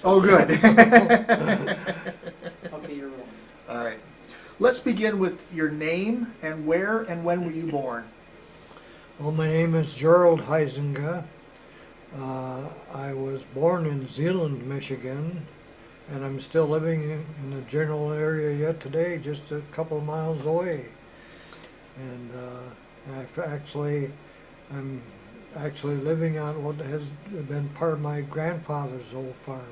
Oh, good. Okay, you're rolling. All right. Let's begin with your name and where and when were you born? Well, my name is Gerald Huizenga. I was born in Zeeland, Michigan, and I'm still living in the general area yet today, just a couple of miles away. And I'm actually living on what has been part of my grandfather's old farm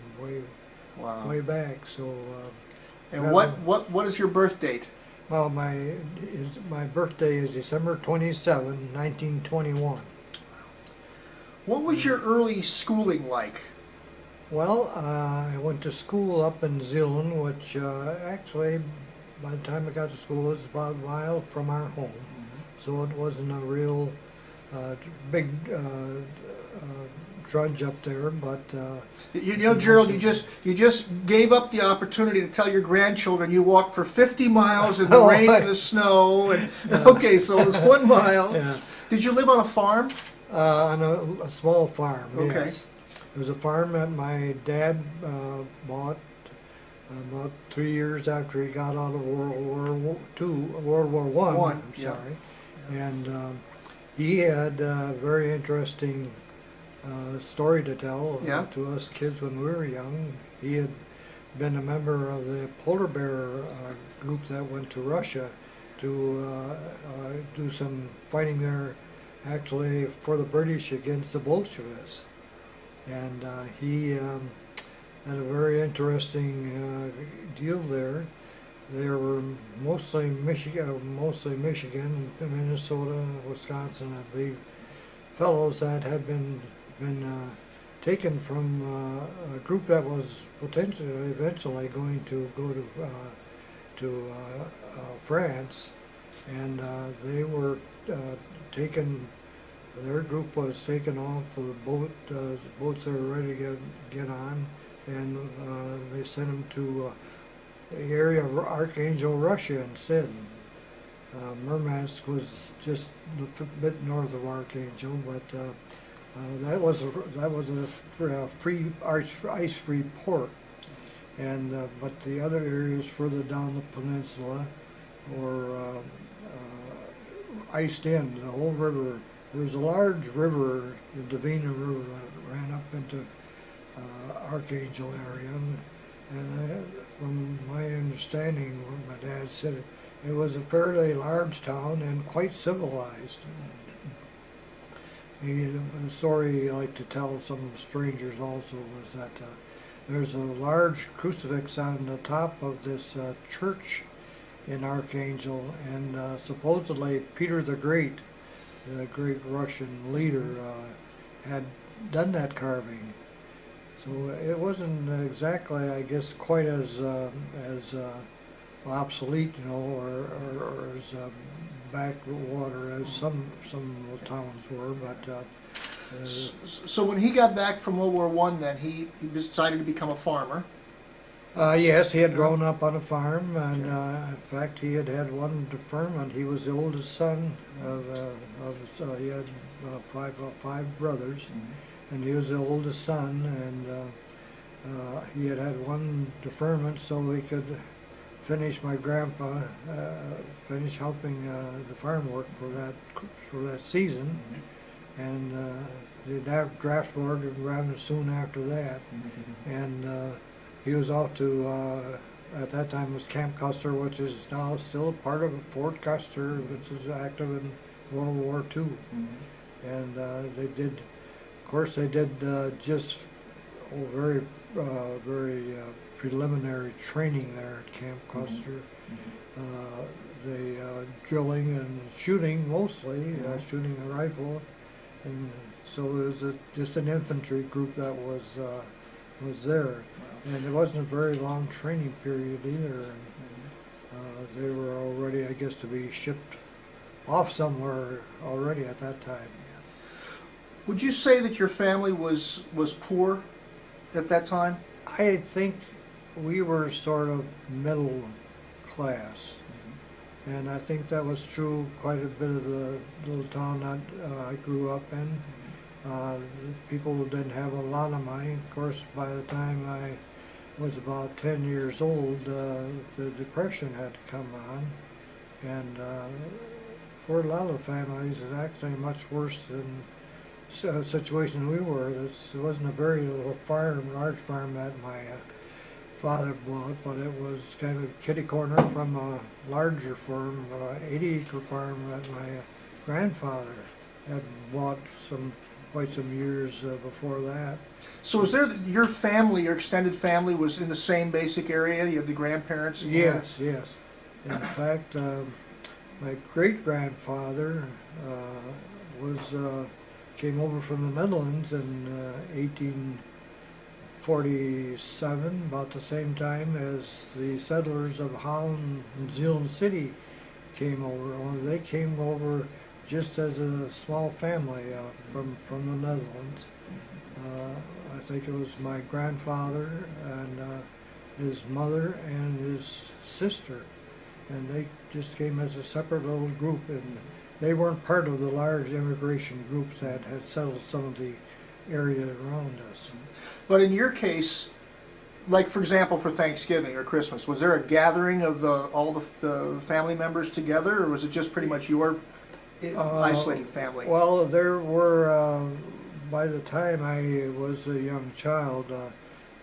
Wow. way back. So, And what is your birth date? well, my birthday is December 27, 1921. What was your early schooling like? Well, I went to school up in Zeeland, which actually, by the time I got to school, it was about a mile from our home. So it wasn't a real big trudge up there, but You know, Gerald, you just gave up the opportunity to tell your grandchildren you walked for 50 miles in the Oh, rain and the snow. And okay, so it was 1 mile. yeah, Did you live on a farm? on a small farm. Okay. Yes, it was a farm that my dad bought about 3 years after he got out of World War One. One, I'm yeah. sorry, and he had a very interesting story to tell Yeah. to us kids when we were young. He had been a member of the polar bear group that went to Russia to do some fighting there, actually for the British against the Bolsheviks. And he had a very interesting deal there. They were mostly Michigan, Minnesota, Wisconsin, I believe, fellows that had been taken from a group that was potentially eventually going to go to France, and they were taken. Their group was taken off of the boats that were ready to get on, and they sent them to the area of Archangel, Russia instead. Murmansk was just a bit north of Archangel, but that was a free ice-free port, and but the other areas further down the peninsula were iced in. The whole river. There was a large river, the Davina River, that ran up into Archangel area, and from my understanding, what my dad said, it was a fairly large town and quite civilized. A story he liked to tell some strangers also was that there's a large crucifix on the top of this church in Archangel, and supposedly Peter the Great Russian leader, had done that carving. So it wasn't exactly, I guess, quite as obsolete, or as backwater as some towns were. But So when he got back from World War One, then he decided to become a farmer. yes, he had grown up on a farm, and in fact, he had one deferment. He was the oldest son he had five brothers, and he was the oldest son, and he had one deferment so he could finish my grandpa, finish helping the farm work for that season, and the draft board rather soon after that, and he was off to, at that time it was Camp Custer, which is now still a part of Fort Custer, which is active in World War II. And they did, of course, just very preliminary training there at Camp Custer. Drilling and shooting mostly, shooting a rifle, and so it was just an infantry group that was there. And it wasn't a very long training period either. And, they were already, I guess, to be shipped off somewhere already at that time. Would you say that your family was poor at that time? I think we were sort of middle class, and I think that was true quite a bit of the little town that I grew up in. People didn't have a lot of money. Of course, by the time I was about 10 years old, the Depression had come on, and for a lot of families, it's actually much worse than situation we were. This wasn't a very little farm, large farm that my father bought, but it was kind of a kitty corner from a larger farm, 80-acre farm that my grandfather had bought quite some years before that. So was there, your family, your extended family was in the same basic area? You had the grandparents? Yes, yes. In fact, my great-grandfather came over from the Netherlands in 1847, about the same time as the settlers of Holland and Zeeland City came over. Only they came over just as a small family from the Netherlands. I think it was my grandfather and his mother and his sister, and they just came as a separate little group, and they weren't part of the large immigration groups that had settled some of the area around us. But in your case, like for example for Thanksgiving or Christmas, was there a gathering of all the family members together, or was it just pretty much your isolated family? Well, there were, by the time I was a young child,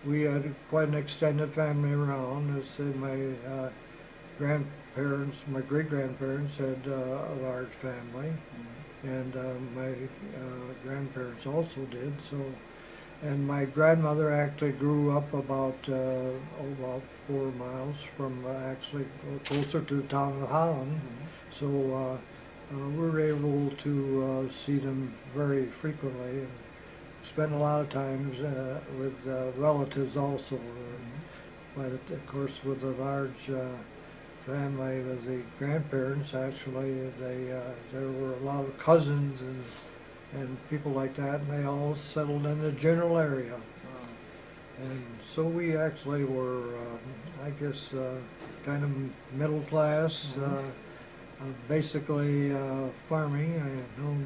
we had quite an extended family around. As my grandparents, my great-grandparents had a large family, and my grandparents also did. So, and my grandmother actually grew up about 4 miles from actually closer to the town of Holland. So we were able to see them very frequently and spend a lot of times with relatives also. But of course, with a large family with the grandparents, actually, there were a lot of cousins and people like that, and they all settled in the general area. And so we actually were, I guess, kind of middle class. Basically farming. I know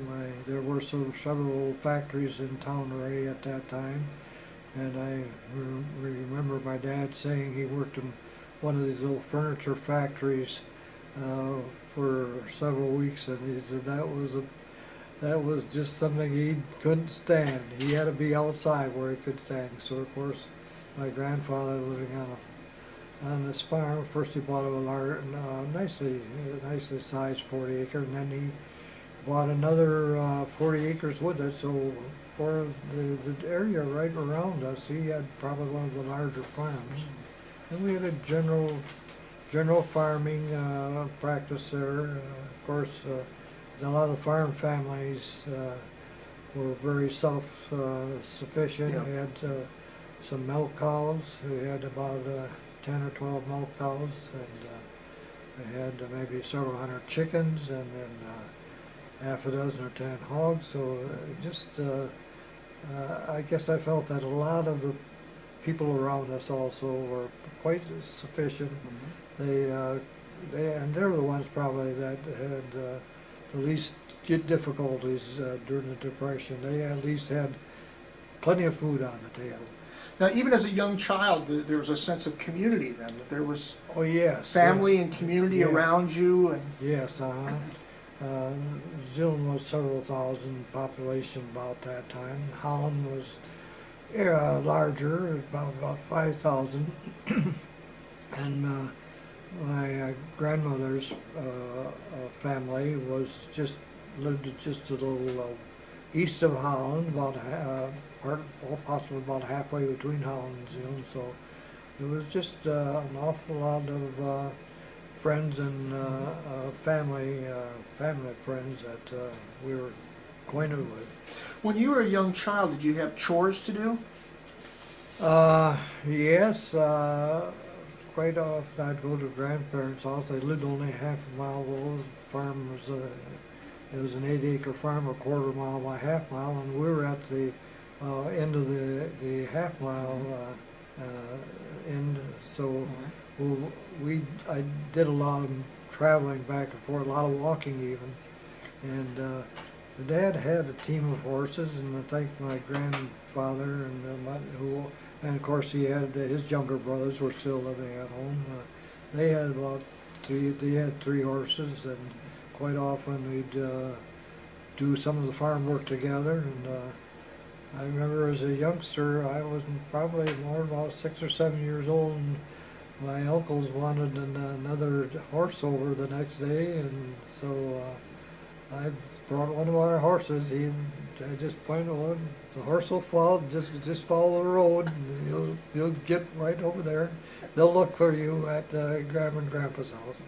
there were several factories in town already at that time, and I remember my dad saying he worked in one of these little furniture factories for several weeks, and he said that was just something he couldn't stand. He had to be outside where he could stand. So of course, my grandfather living on this farm. First he bought a large, nicely sized 40 acre, and then he bought another 40 acres with it. So for the area right around us, he had probably one of the larger farms. And we had a general farming practice there. Of course, a lot of the farm families were very self-sufficient. Yeah. We had some milk cows. We had about 10 or 12 milk cows, and I had maybe several hundred chickens, and then half a dozen or 10 hogs. So I guess I felt that a lot of the people around us also were quite sufficient. And they're the ones probably that had the least difficulties during the Depression. They at least had plenty of food on the table. Now, even as a young child, there was a sense of community then, that there was Oh yes, family yes. and community Yes. around you, and Yes, Zeeland was several thousand population about that time. Holland was larger, about 5,000. And my grandmother's family lived just a little east of Holland, possibly about halfway between Holland and Zeeland. So it was just an awful lot of friends and family friends that we were acquainted with. when you were a young child, did you have chores to do? Yes, quite often I'd go to grandparents' house. They lived only half a mile away. The farm was it was an 8-acre farm, a quarter mile by half mile, and we were at the end of the half mile end. So I did a lot of traveling back and forth, a lot of walking even, and Dad had a team of horses, and I think my grandfather and of course he had his younger brothers were still living at home. They had about three. They had 3 horses, and quite often we'd do some of the farm work together. And I remember as a youngster, I was probably more about 6 or 7 years old, and my uncles wanted another horse over the next day, and so I brought one of our horses. I just pointed on the horse will follow, just follow the road, and you'll get right over there. They'll look for you at Grandma and Grandpa's house.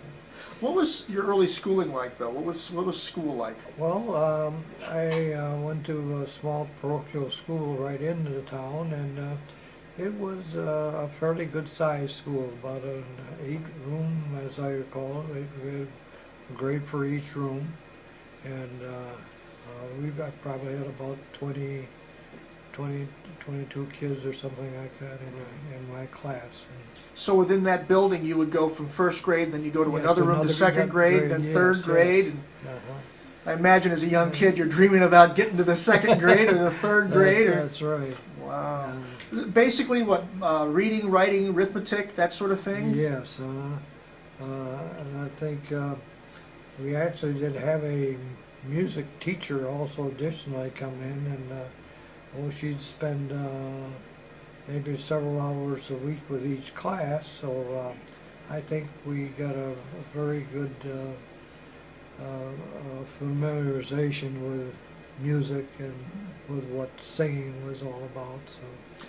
What was your early schooling like, though? What was school like? Well, I went to a small parochial school right into the town, and it was a fairly good sized school, about an 8-room, as I recall. We had a grade for each room, and probably had about 22 kids or something like that in my class. So within that building, you would go from first grade, then you go to Yes, another room to second grade, then yes, third yes. grade. And Uh-huh. I imagine as a young kid, you're dreaming about getting to the second grade or the third grade. That's right. Wow. Basically, what reading, writing, arithmetic, that sort of thing. Yes, and I think we actually did have a music teacher also additionally come in, and she'd spend maybe several hours a week with each class. So I think we got a very good familiarization with music and with what singing was all about. So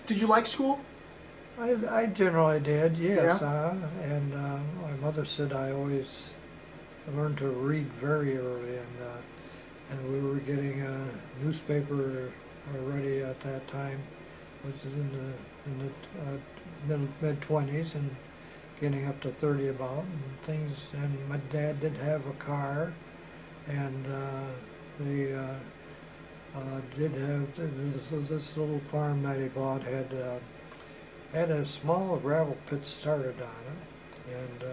Did you like school? I generally did, yes. Yeah. And my mother said I always learned to read very early, and we were getting a newspaper already at that time, which is in the mid-20s and getting up to 30 about, and things. And my dad did have a car, and they did have this little farm that he bought had a small gravel pit started on it, and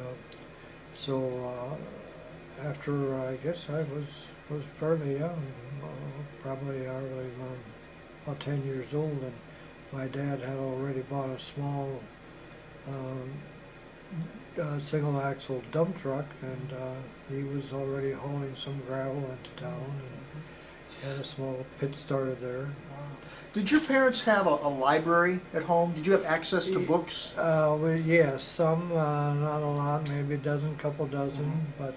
so after I guess I was fairly young, probably early about 10 years old, and my dad had already bought a small single axle dump truck, and he was already hauling some gravel into town, and had a small pit started there. Did your parents have a library at home? Did you have access to books? Yes, some, not a lot, maybe a dozen, couple dozen, but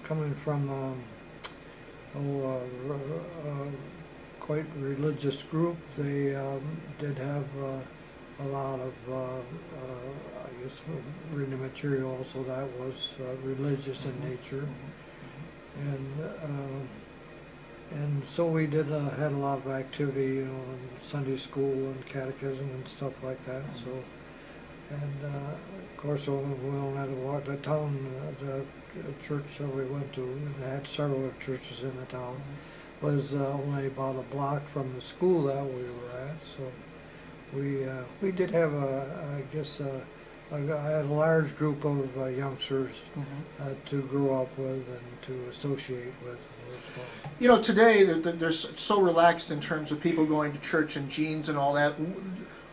coming from quite religious group, they did have a lot of, I guess, reading material also that was religious in nature, and so we did had a lot of activity, in Sunday school and catechism and stuff like that. So, and of course, we only had to walk the town. The church that we went to, and had several churches in the town, was only about a block from the school that we were at. So we did have I had a large group of youngsters to grow up with and to associate with. You know, today they're so relaxed in terms of people going to church in jeans and all that.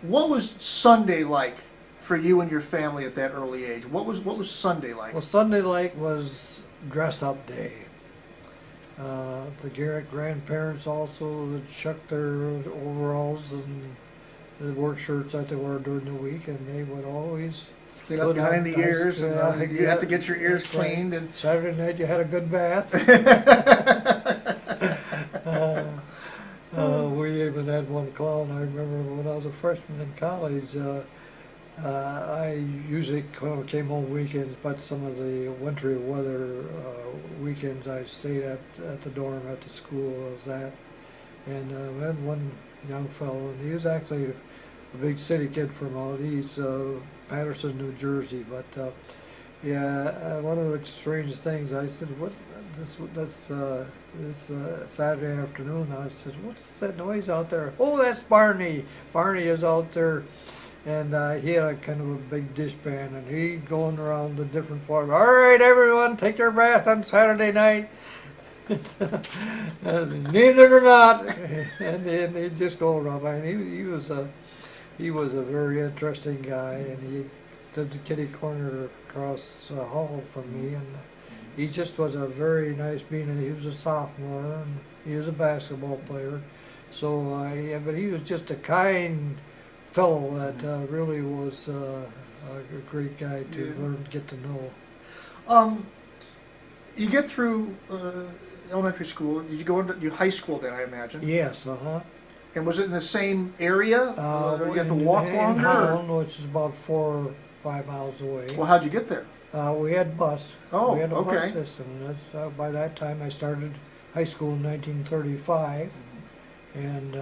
What was Sunday like for you and your family at that early age? What was Sunday like? Well, Sunday like was dress-up day. The Garrett grandparents also would chuck their overalls and the work shirts that they wore during the week, and they would always Clean up behind the ears, and you have to get your ears that's right. cleaned. And Saturday night you had a good bath. We even had one clown. I remember when I was a freshman in college, I usually came home weekends, but some of the wintry weather weekends I stayed at the dorm at the school I was at. And we had one young fellow, and he was actually a big city kid from out east, Patterson, New Jersey. But one of the strange things, I said, this Saturday afternoon, I said, what's that noise out there? Oh, that's Barney. Barney is out there. And he had a kind of a big dish pan, and he going around the different farms. All right, everyone, take your bath on Saturday night. Need it or not, and they just go around. I mean, he was a very interesting guy, and he did the kitty corner across the hall from me, and he just was a very nice being. And he was a sophomore, and he was a basketball player. So, yeah, but he was just a kind fellow that really was a great guy to learn, get to know. You get through elementary school. Did you go into high school then? I imagine. Yes, And was it in the same area? Or you had to in- walk in longer? Holland, which is about 4 or 5 miles away. Well, how'd you get there? We had bus. Oh, We had a okay. bus system. That's, by that time, I started high school in 1935, and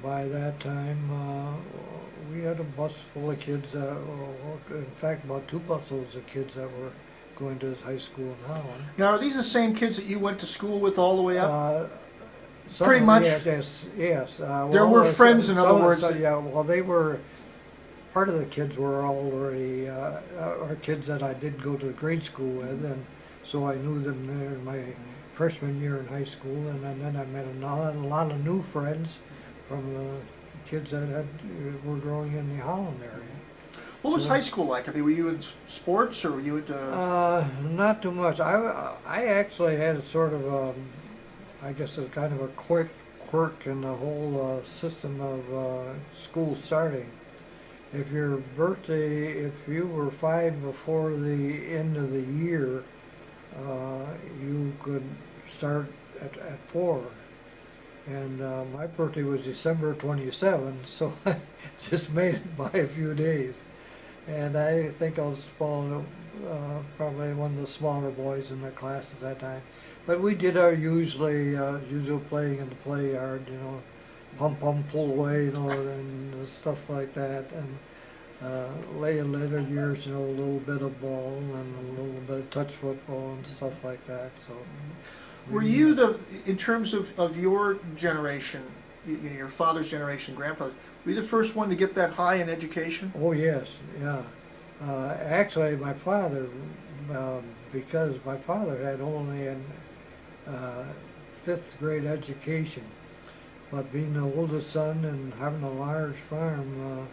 by that time, we had a bus full of kids. In fact, about 2 busloads of kids that were going to high school in Holland. Now, are these the same kids that you went to school with all the way up? Pretty much. Yes. There were friends, in other words. Yeah, well, they were. Part of the kids were already are kids that I did go to grade school with, and so I knew them in my freshman year in high school, and then I met a lot of new friends from kids that were growing in the Holland area. What was So- high school like? I mean, were you in sports or were you into? Not too much. I actually had a sort of I guess a kind of a quick quirk in the whole system of school starting. If your birthday, if you were 5 before the end of the year, you could start at 4. And my birthday was December 27th, so I just made it by a few days. And I think I was probably one of the smaller boys in the class at that time. But we did our usual playing in the play yard, pump, pull away, and stuff like that. And later years, a little bit of ball and a little bit of touch football and stuff like that. So, Were you in terms of your generation, your father's generation, grandfather, were you the first one to get that high in education? Oh yes, yeah. Actually, my father, because my father had only an 5th grade education, but being the oldest son and having a large farm,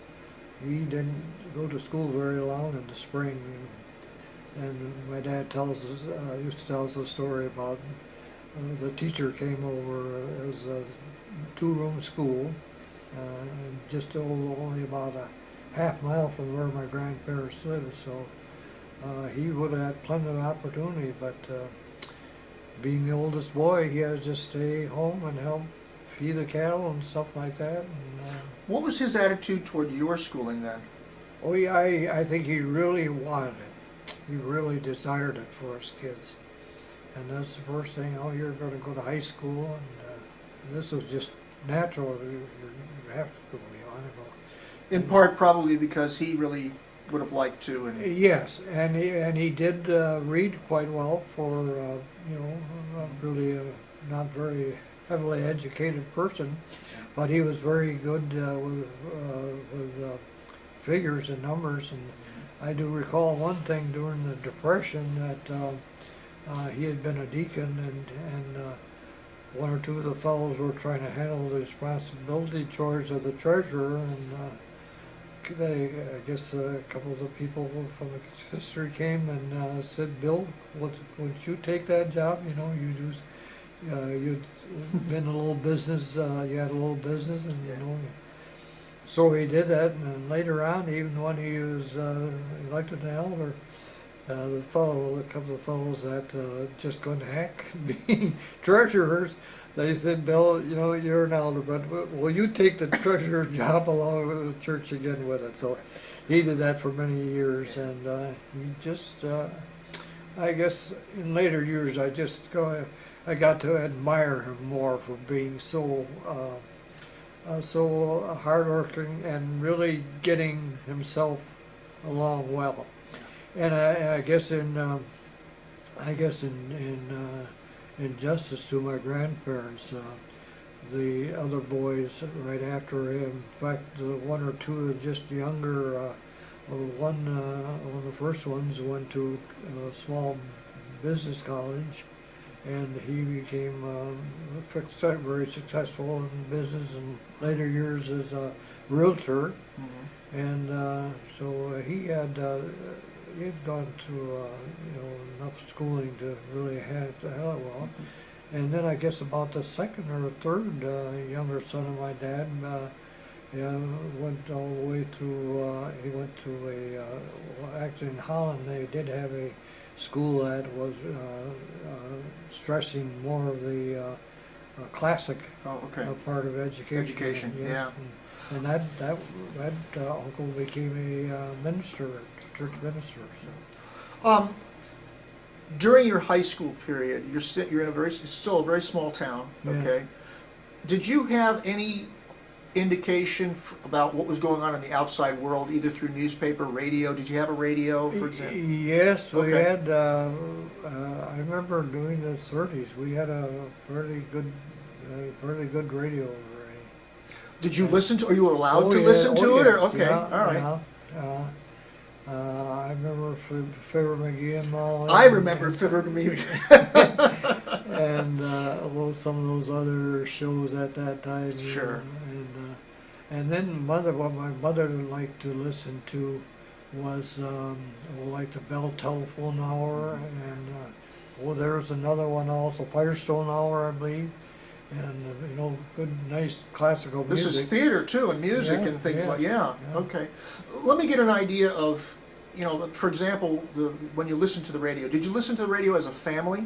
he didn't go to school very long in the spring. And my dad used to tell us a story about the teacher came over. It was a 2-room school, just only about a half mile from where my grandparents lived. So he would have had plenty of opportunity, but being the oldest boy, he had to just stay home and help feed the cattle and stuff like that. And, What was his attitude towards your schooling then? oh yeah, I think he really wanted it. He really desired it for his kids. And that's the first thing, you're going to go to high school, and this was just natural. You have to go, In part, probably because he really would have liked to. And Yes, and he did read quite well for, really not very heavily educated person, but he was very good with figures and numbers. And I do recall one thing during the Depression that he had been a deacon, and one or two of the fellows were trying to handle the responsibility chores of the treasurer, and I guess a couple of the people from the history came and said, "Bill, would you take that job? You'd been a little business, you had a little business, and So he did that, and later on, even when he was elected an elder, a couple of fellows that just couldn't hack being treasurers, they said, "Bill, you're an elder, but will you take the treasurer's job along with the church again with it?" So he did that for many years, and he just, I guess in later years, I got to admire him more for being so hardworking and really getting himself along well. And I guess in justice to my grandparents, the other boys right after him, in fact, the one or two just younger. One of the first ones went to a small business college, and he became very successful in business and later years as a realtor. Mm-hmm. And so he had gone through enough schooling to really handle it well. And then I guess about the second or third younger son of my dad went all the way through. He went to actually in Holland they did have a school that was stressing more of the classic Oh, okay. part of education. Education, yes. yeah. And that uncle became a minister, church minister. So. During your high school period, you're in still a very small town. Yeah. Okay. Did you have any indication about what was going on in the outside world, either through newspaper, radio? Did you have a radio, for example? Yes, we Okay. had. I remember during the 30s, we had a fairly good radio already. Did you listen to? Are you allowed to yeah, listen to it? Or yes, okay, yeah, all right. yeah. I remember Fibber McGee and Molly. I remember Fibber McGee. And well, some of those other shows at that time. Sure. And then what my mother liked to listen to was like the Bell Telephone Hour, and there's another one also, Firestone Hour, I believe, and good, nice classical This music. is theater too, and music Yeah, and things yeah, like yeah. Okay, let me get an idea of, for example, when you listen to the radio. Did you listen to the radio as a family?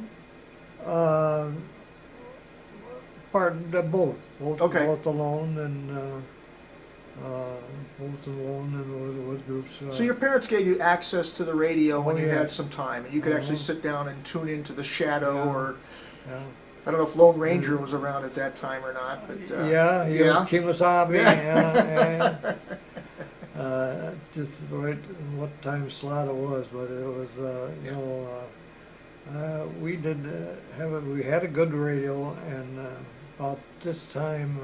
Both. Okay. Both alone and with groups. So your parents gave you access to the radio when you yeah. had some time, and you could actually sit down and tune into the Shadow, Yeah. or Yeah. I don't know if Lone Ranger was around at that time or not. But Yeah, he yeah. was Kemosabe. Yeah. Just right what time slot it was, but it was we did we had a good radio, and about this time,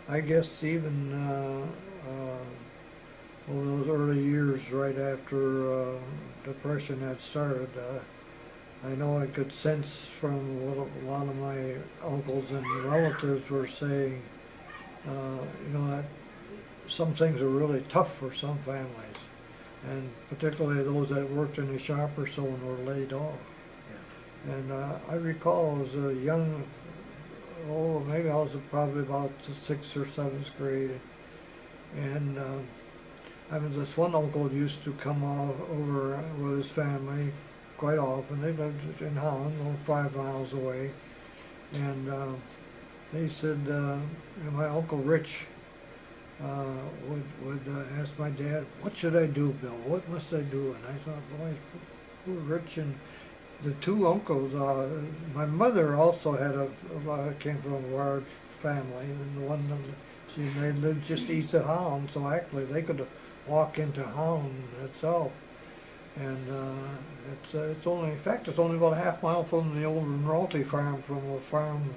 I guess even over those early years, right after Depression had started, I know I could sense from what a lot of my uncles and relatives were saying, that some things are really tough for some families, and particularly those that worked in the shop or so and were laid off. Yeah. And I recall as a young, maybe I was probably about the 6th or 7th grade, and this one uncle used to come over with his family quite often. They lived in Holland, 5 miles away, and they said, my Uncle Rich would ask my dad, "What should I do, Bill? What must I do?" And I thought, boy, poor Rich. And the two uncles, my mother also came from a large family, and the one they lived just east of Holland, so actually they could walk into Holland itself. And it's only about a half mile from the old Royalty farm, from the farm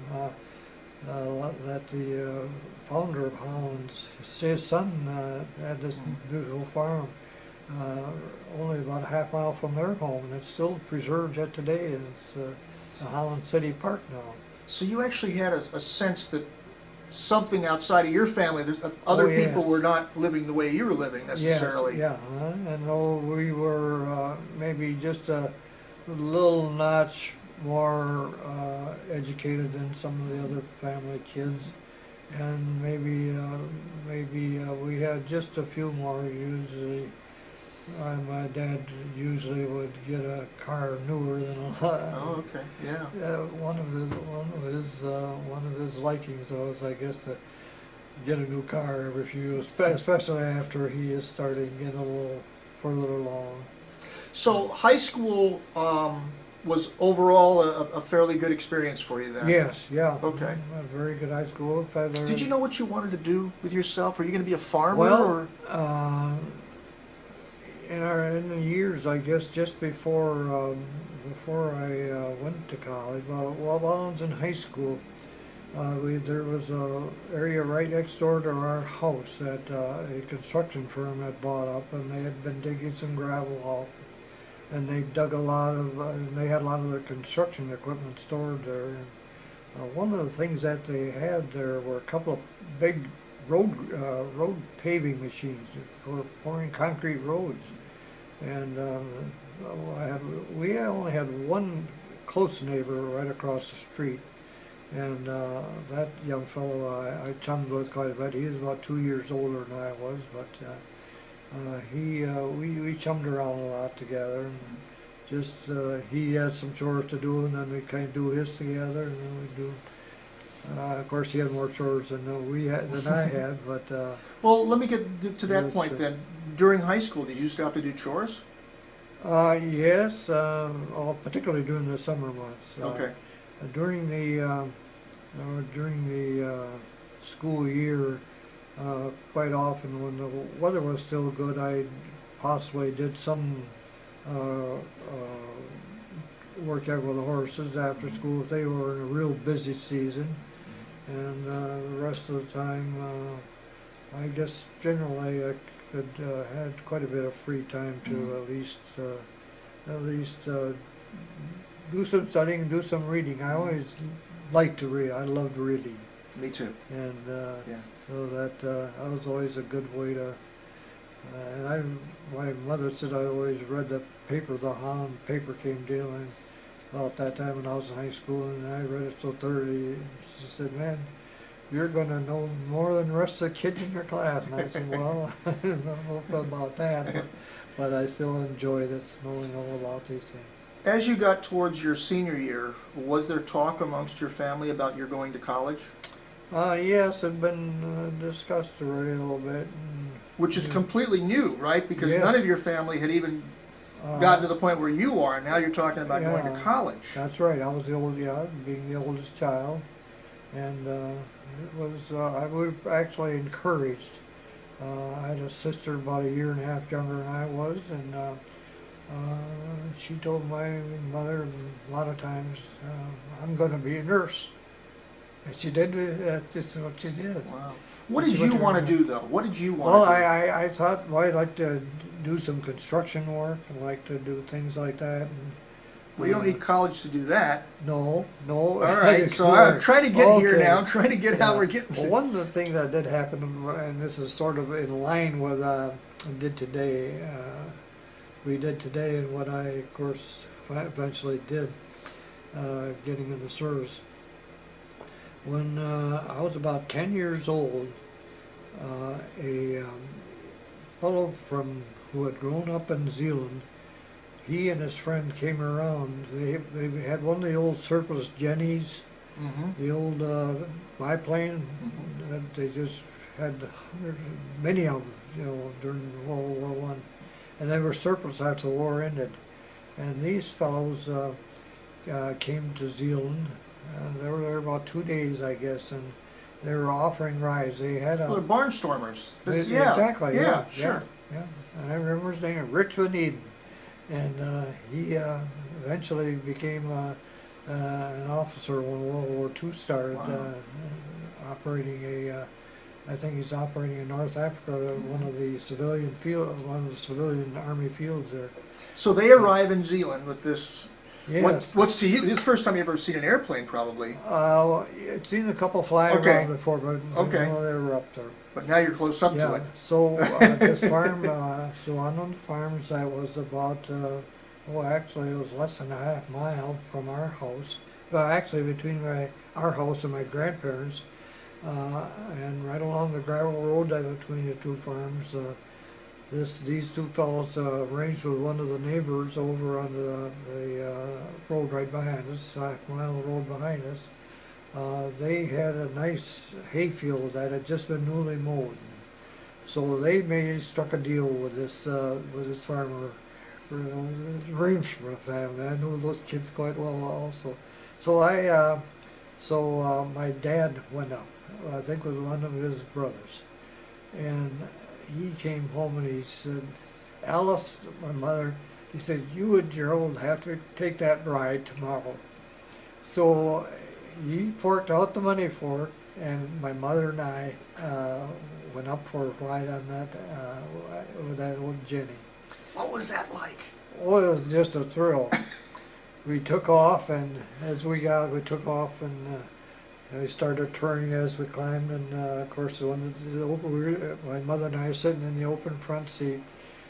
that the founder of Holland's, his son had this beautiful farm, only about a half mile from their home, and it's still preserved yet today, and it's the Holland City Park now. So you actually had a sense that something outside of your family, other people yes. were not living the way you were living necessarily. Yes, yeah, and we were maybe just a little notch more educated than some of the other family kids, and maybe we had just a few more usually. My dad usually would get a car newer than a lot. Oh, okay, yeah. One of his likings was, I guess, to get a new car every few years, especially after he is starting getting a little further along. So high school was overall a fairly good experience for you then? Yes, yeah. Okay. A very good high school. Did you know what you wanted to do with yourself? Were you going to be a farmer? Well, or? in the years, I guess, just before I went to college, while I was in high school, there was a area right next door to our house that a construction firm had bought up, and they had been digging some gravel off and they dug a lot of, they had a lot of the construction equipment stored there. And, one of the things that they had there were a couple of big road paving machines for pouring concrete roads. And we only had one close neighbor right across the street. And that young fellow I chummed with quite a bit. He was about 2 years older than I was, but we chummed around a lot together. And just he had some chores to do, and then we kind of do his together, and then we do. Of course, he had more chores than I had, but. Well, let me get to that point Sure. then. During high school, did you stop to do chores? Yes, particularly during the summer months. Okay. During the school year, quite often when the weather was still good, I possibly did some work out with the horses after school if they were in a real busy season, and the rest of the time, I guess generally I could had quite a bit of free time to at least do some studying and do some reading. I always liked to read. I loved reading. Me too. And Yeah. so that was always a good way to. My mother said I always read the paper. The Holland paper came down about that time when I was in high school, and I read it so thoroughly. She said, "Man, you're going to know more than the rest of the kids in your class." And I said, "Well, I don't know about that, but I still enjoy this, knowing all about these things." As you got towards your senior year, was there talk amongst your family about your going to college? Yes, it's been discussed already a little bit. Which is completely new, right? Because Yes. none of your family had even gotten to the point where you are. Now you're talking about going to Yeah. college. That's right. I was being the oldest child, and it was I was actually encouraged. I had a sister about 1.5 years younger than I was, and she told my mother a lot of times, "I'm going to be a nurse," and she did. That's just what she did. Wow. What did She went you to want to her- do, though? What did you Well, want to do? I thought, well, I'd like to do some construction work. I'd like to do things like that. And, Well, you don't need college to do that. No. All right, so I'm trying to get here Okay. now. I'm trying to get how Yeah. we're getting Well, to. one of the things that did happen, and this is sort of in line with we did today, and what I, of course, eventually did, getting in the service. When I was about 10 years old, a fellow who had grown up in Zeeland, he and his friend came around. They had one of the old surplus Jennies, Mm-hmm. the old biplane. That they just had many of them, during World War One, and they were surplus after the war ended. And these fellows came to Zeeland. They were there about 2 days, I guess, and they were offering rides. They had Well, they're barnstormers. This, they- yeah. exactly, yeah, Sure. yeah. And I remember his name, Rich Van Eden, and he eventually became an officer when World War II started, Wow. operating I think he's operating in North Africa, one of the civilian army fields there. So they arrive in Zeeland with this. Yes. What's to you? It's the first time you've ever seen an airplane, probably. I'd seen a couple fly Okay. around before, but Okay. they were up there. But now you're close up to Yeah, it. so this farm, so on the farms, that was about, actually it was less than a half mile from our house. Well, actually between our house and my grandparents, and right along the gravel road between the two farms, these two fellows arranged with one of the neighbors over on the road right behind us, half-mile road behind us. They had a nice hayfield that had just been newly mowed. So they struck a deal with this farmer, Reemsma family. I knew those kids quite well also. So my dad went up, I think with one of his brothers, and he came home and he said, "Alice, my mother," he said, "you and Gerald have to take that ride tomorrow." So he forked out the money for it, and my mother and I went up for a ride on that with that old Jenny. What was that like? Oh, it was just a thrill. We took off, and we took off, and we started turning as we climbed. And of course, my mother and I were sitting in the open front seat,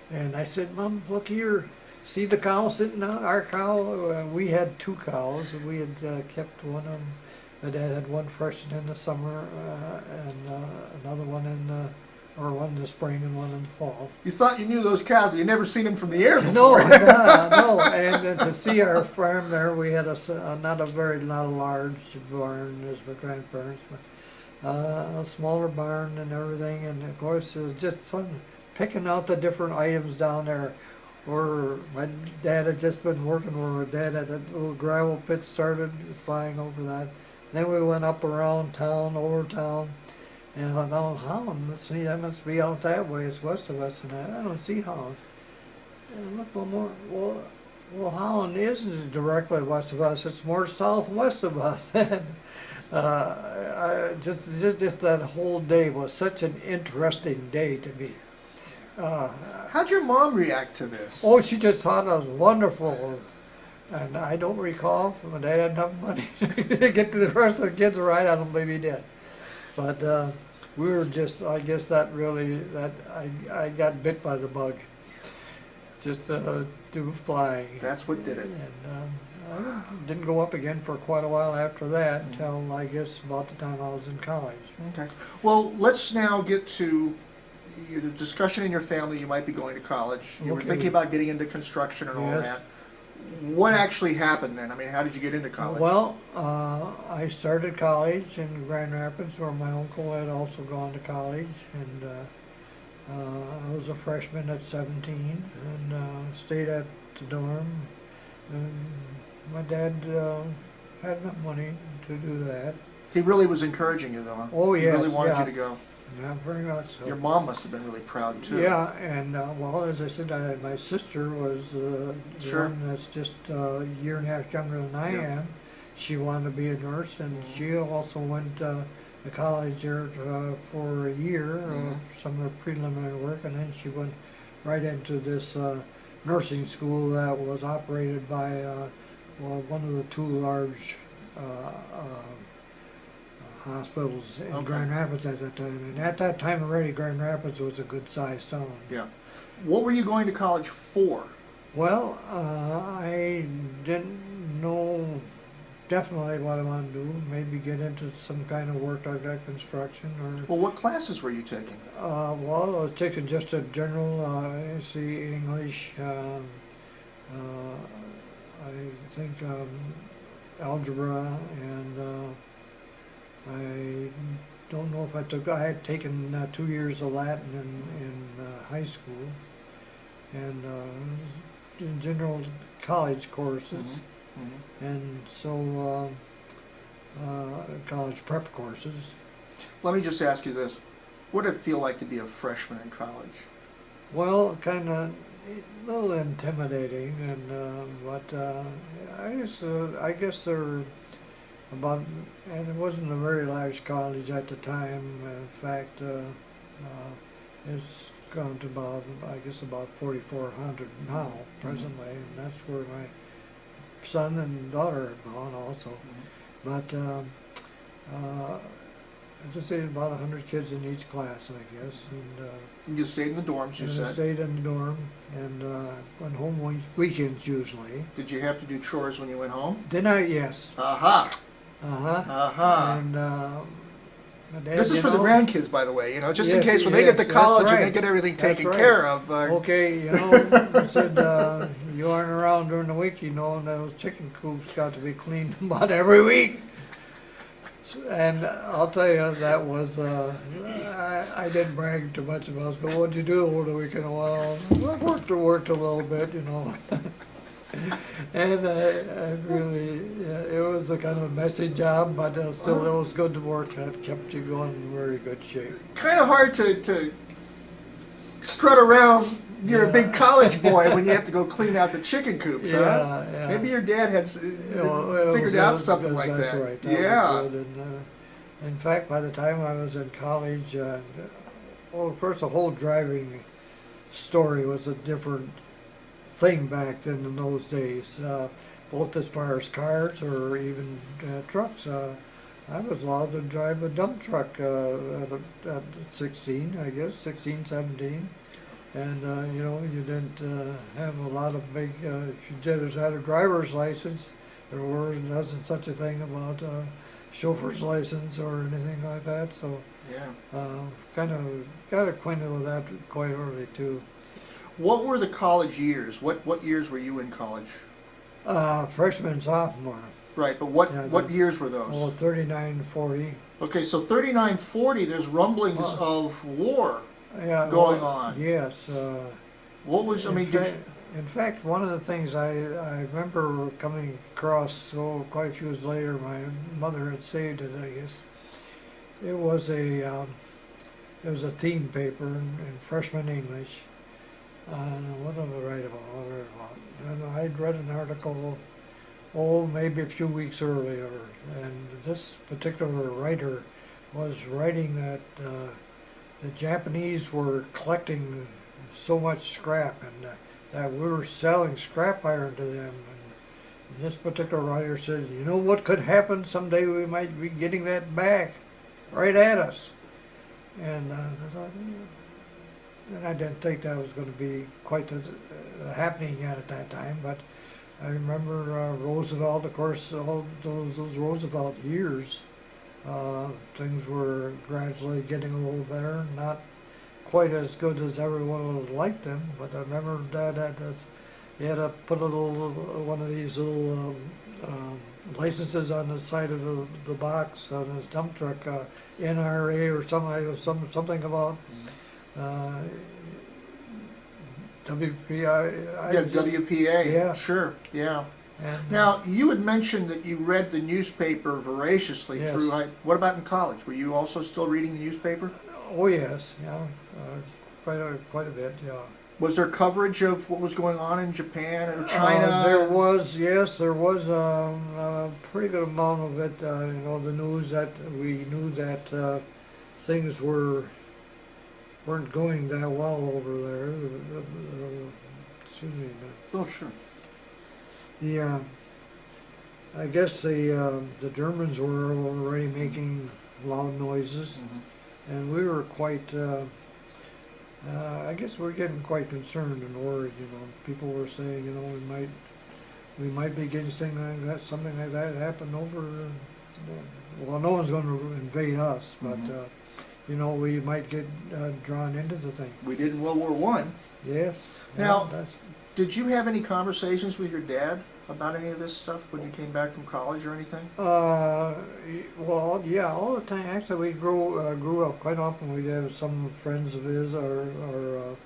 and I said, "Mom, look here. See the cow sitting out? Our cow." We had 2 cows, and we had kept one of them. My dad had one freshened in the summer, and another one one in the spring and one in the fall. You thought you knew those cows, but you never seen them from the air No, before. no. And to see our farm there, we had not a large barn as my grandparents, but a smaller barn and everything. And of course, it was just fun picking out the different items down there. Or my dad had just been working where my dad had that little gravel pit started, flying over that. Then we went up around town, over town. And I thought, oh, Holland, that must be out that way. It's west of us, and I don't see Holland. And look one more. Well, Holland isn't directly west of us. It's more southwest of us. And just that whole day was such an interesting day to me. How'd your mom react to this? Oh, she just thought it was wonderful. And I don't recall if my dad had enough money to get to the rest of the kids a ride. I don't believe he did. But we were just, I guess I got bit by the bug. Just do flying. That's what did it. And I didn't go up again for quite a while after that until I guess about the time I was in college. Okay. Well, let's now get to your discussion in your family. You might be going to college. You were Okay. thinking about getting into construction and all Yes. that. What actually happened then? I mean, how did you get into college? Well, I started college in Grand Rapids, where my uncle had also gone to college, and I was a freshman at 17, and stayed at the dorm. And my dad had enough money to do that. He really was encouraging you, though. Huh? Oh, He yes, really wanted yeah. you to go. Yeah, very much so. Your mom must have been really proud too. Yeah, and well, as I said, my sister was the Sure. one that's just a year and a half younger than I Yeah. am. She wanted to be a nurse, and she also went to college there for a year, some of the preliminary work, and then she went right into this nursing school that was operated by one of the 2 large hospitals in Okay. Grand Rapids at that time. And at that time already, Grand Rapids was a good sized town. Yeah. What were you going to college for? Well, I didn't know definitely what I wanted to do. Maybe get into some kind of work like that, construction or. Well, what classes were you taking? Well, I was taking just a general English. I think algebra, and I don't know if I had taken 2 years of Latin in high school, and in general college courses, and so college prep courses. Let me just ask you this. What did it feel like to be a freshman in college? Well, kind of a little intimidating, and but I guess they're about, and it wasn't a very large college at the time. In fact, it's gone to about, I guess, about 4,400 now, presently, and that's where my son and daughter have gone also. But I just stayed about 100 kids in each class, I guess, and You stayed in the dorms, you I said. stayed in the dorm, and went home weekends usually. Did you have to do chores when you went home? Then yes. Aha! Uh-huh. And my dad, This is for the grandkids, by the way, just in Yes, case when they get to yes, college that's and they right. get everything That's taken right. care of. Okay, I said, you aren't around during the week, and those chicken coops got to be cleaned about every week. And I'll tell you, that was, I didn't brag too much about it, but what'd you do over the weekend? Well, I worked a little bit, And I really, it was a kind of a messy job, but still it was good to work. That kept you going in very good shape. Kind of hard to strut around. You're a big college boy when you have to go clean out the chicken coops, huh? Yeah. Maybe your dad had figured out something like that's that. Right. That Yeah. was good. And, in fact, by the time I was in college, well, of course, the whole driving story was a different thing back then in those days, both as far as cars or even trucks. I was allowed to drive a dump truck at 16, I guess, 16, 17. And, you didn't have a lot of big, if you just had a driver's license, there wasn't such a thing about chauffeur's license or anything like that. So Yeah. kind of got acquainted with that quite early, too. What were the college years? What years were you in college? Freshman and sophomore. Right, but what Yeah, what years were those? Oh, 39, 40. Okay, so 39, 40, there's rumblings of war Yeah, going well, on. Yes. What was, I mean, In fact, one of the things I remember coming across quite a few years later, my mother had saved it, I guess. It was a theme paper in freshman English. What did I write about? And I'd read an article, maybe a few weeks earlier, and this particular writer was writing that the Japanese were collecting so much scrap and that we were selling scrap iron to them. And this particular writer said, you know what could happen? Someday we might be getting that back right at us. And I thought, and I didn't think that was going to be quite the happening yet at that time, but I remember Roosevelt, of course, all those Roosevelt years, things were gradually getting a little better, not quite as good as everyone would have liked them, but I remember Dad he had to put one of these little licenses on the side of the box on his dump truck, NRA or something about WPI. Yeah, WPA. Yeah. Sure. Yeah. And, Now, you had mentioned that you read the newspaper voraciously Yes. through high. What about in college? Were you also still reading the newspaper? oh yes, yeah, quite a bit, yeah. Was there coverage of what was going on in Japan and China? There was a pretty good amount of it. The news that we knew that things weren't going that well over there. Excuse me. Oh, sure. I guess the Germans were already making loud noises, and we were quite. I guess we're getting quite concerned and worried. People were saying, we might be getting something like that happen over. Well, no one's going to invade us, but we might get drawn into the thing. We did in World War One. Yes. Now, Yeah, did you have any conversations with your dad about any of this stuff when you came back from college or anything? well, yeah, all the time. Actually, we grew up quite often. We'd have some friends of his, or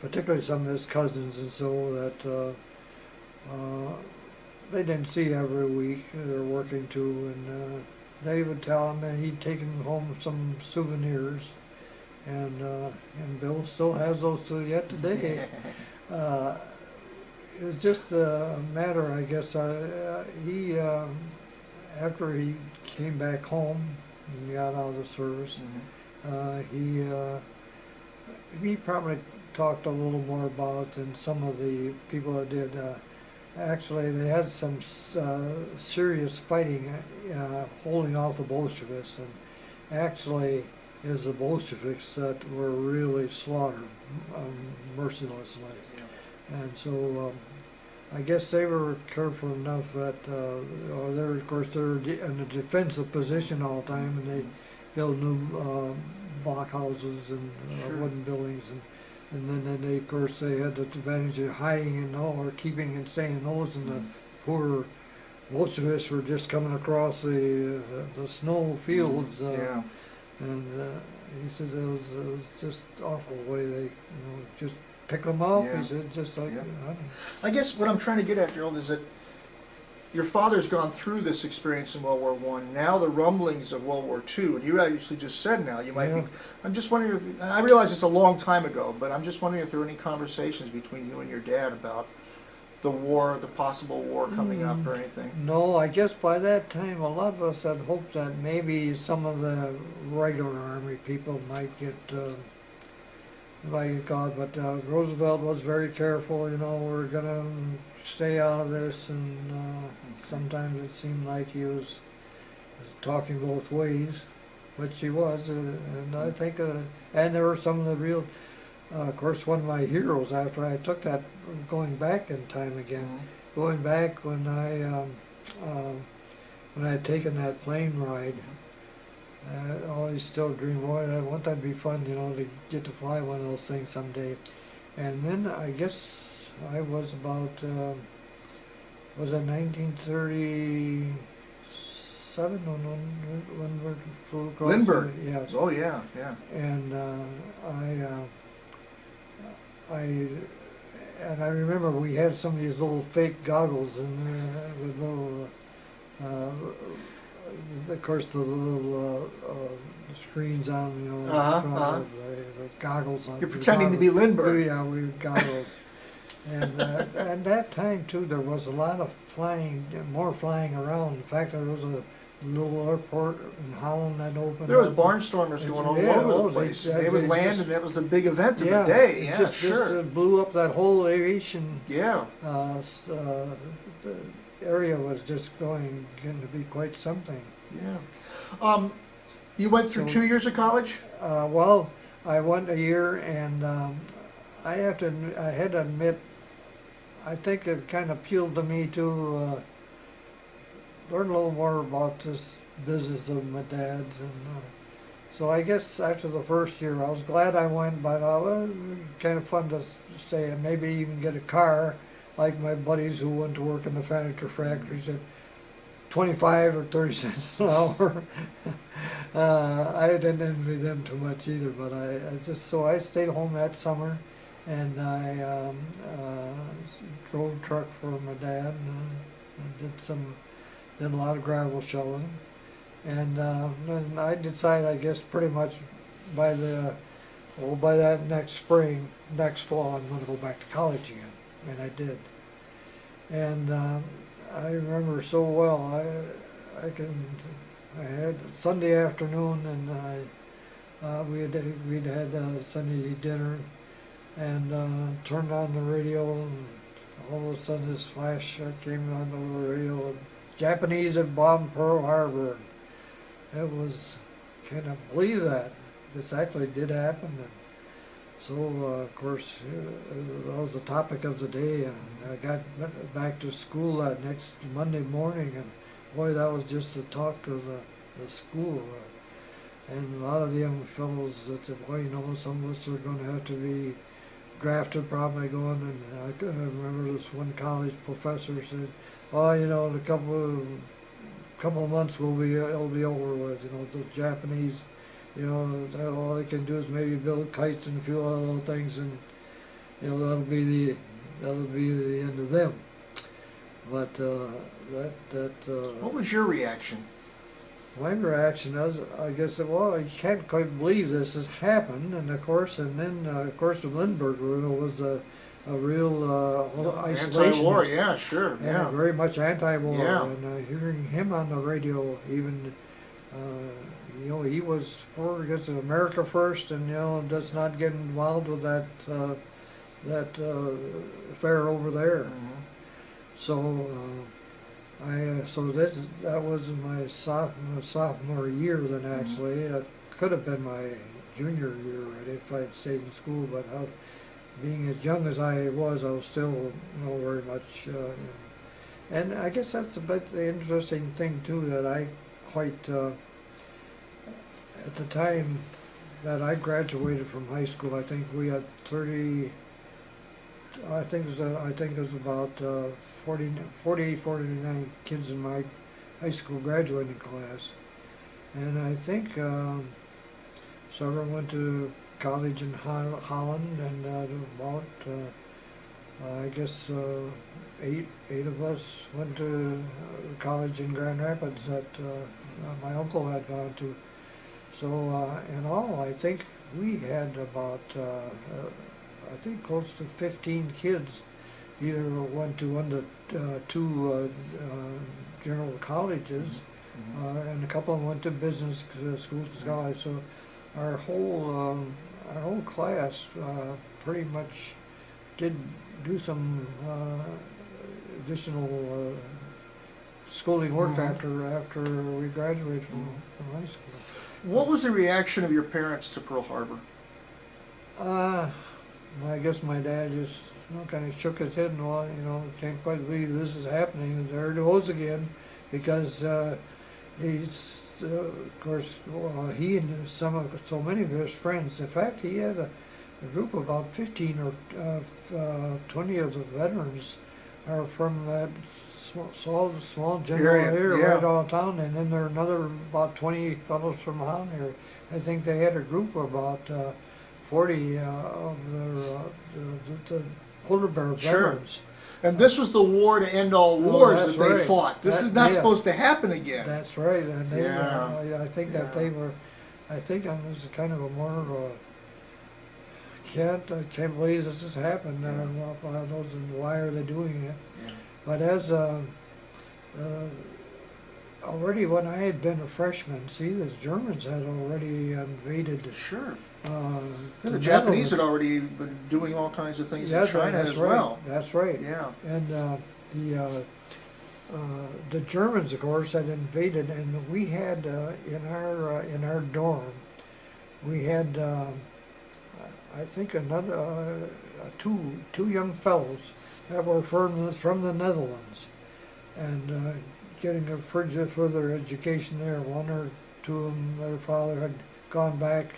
particularly some of his cousins, and so that they didn't see every week. They're working too, and they would tell him, and he'd taken home some souvenirs, and Bill still has those till yet today. It was just a matter, I guess. He, after he came back home and got out of the service, he probably talked a little more about it than some of the people that did. Actually, they had some serious fighting, holding off the Bolsheviks, and actually, it was the Bolsheviks that were really slaughtered mercilessly. And so I guess they were careful enough that they're in a defensive position all the time, and they build new blockhouses and wooden buildings, and then they of course they had the advantage of hiding and or keeping and staying in those, and the poor Bolsheviks were just coming across the snow fields. And he said it was just awful the way they just pick them up. Yeah. He said just like I guess what I'm trying to get at, Gerald, is that your father's gone through this experience in World War One. Now the rumblings of World War Two, and you actually just said now you might be. I'm just wondering. I realize it's a long time ago, but I'm just wondering if there were any conversations between you and your dad about the war, the possible war coming up, or anything. No, I guess by that time a lot of us had hoped that maybe some of the regular army people might get if I get caught. But Roosevelt was very careful. We're gonna stay out of this, and sometimes it seemed like he was talking both ways, which he was. And I think, and there were some of the real. Of course, one of my heroes after I took that, going back in time again, going back when I had taken that plane ride. I always still dream, boy, wouldn't that be fun, to get to fly one of those things someday. And then I guess I was about, was it 1937 when we flew across? Lindbergh. Yes. Oh yeah, yeah. And I remember we had some of these little fake goggles with little, of course, the little screens on, in front of the goggles on. You're pretending to be Lindbergh. Yeah, we had goggles. And at that time too, there was a lot of more flying around. In fact, there was a little airport in Holland that opened. There was up. barnstormers going all over the place. They would land, and that was the big event of the day. Yeah, sure. Just blew up that whole aviation. Yeah. The area was just getting to be quite something. Yeah. You went through 2 years of college? Well, I went a year, and I had to admit, I think it kind of appealed to me to learn a little more about this business of my dad's, and so I guess after the first year, I was glad I went, but it was kind of fun to say, and maybe even get a car, like my buddies who went to work in the furniture factories at 25 or 30 cents an hour. I didn't envy them too much either, but I stayed home that summer, and I drove a truck for my dad, and did a lot of gravel shoveling, and then I decided, I guess, pretty much by that next fall, I'm going to go back to college again, and I did. And I remember so well. I had Sunday afternoon, and we'd had Sunday dinner, and turned on the radio, and all of a sudden this flash came on the radio. And Japanese had bombed Pearl Harbor. It was, can't believe that this actually did happen. And so, of course, that was the topic of the day, and I got back to school that next Monday morning, and boy, that was just the talk of the school. And a lot of the young fellows that said, well, some of us are going to have to be drafted probably going, and I remember this one college professor said, oh, in a couple of months it'll be over with, those Japanese, all they can do is maybe build kites and a few other little things, and that'll be the end of them. But What was your reaction? my reaction was, I guess, well, I can't quite believe this has happened, and then of course with Lindbergh was a real isolation. Anti-war, yeah, sure, yeah. Very much anti-war, Yeah. and hearing him on the radio, even, he was for, I guess, America first, and does not get involved with that affair over there. Mhm. So that was in my sophomore year. Then actually, it could have been my junior year if I'd stayed in school, but being as young as I was still, very much. And I guess that's a bit the interesting thing too, that I quite at the time that I graduated from high school, I think we had 30. I think it was about 49 kids in my high school graduating class, and I think several went to college in Holland, and about I guess 8 of us went to college in Grand Rapids that my uncle had gone to. So in all, I think we had about I think close to 15 kids either went to one of the two general colleges, and a couple of them went to business schools and college. So our whole our whole class pretty much did do some additional schooling work after we graduated from high school. What was the reaction of your parents to Pearl Harbor? I guess my dad just kind of shook his head and all, can't quite believe this is happening. And there it goes again, because he's, of course, he and so many of his friends. In fact, he had a group of about 15 or 20 of the veterans are from that small general area right downtown, and then there are another about 20 fellows from Holland here. I think they had a group of about 40 of the polar bear veterans. And this was the war to end all wars that they right. fought. This is not supposed to happen again. That's right, and they, I think that Yeah. they were. I think it was kind of a more of a. I can't believe this has happened. Why are they doing it? Yeah. But as already when I had been a freshman, the Germans had already invaded. Sure. The The Japanese had Netherlands. already been doing all kinds of things in That's right, China that's as right, well. That's right. Yeah. And the Germans, of course, had invaded, and we had in our dorm, we had I think another two young fellows that were from the Netherlands, and getting a further education there. One or two of them, their father had gone back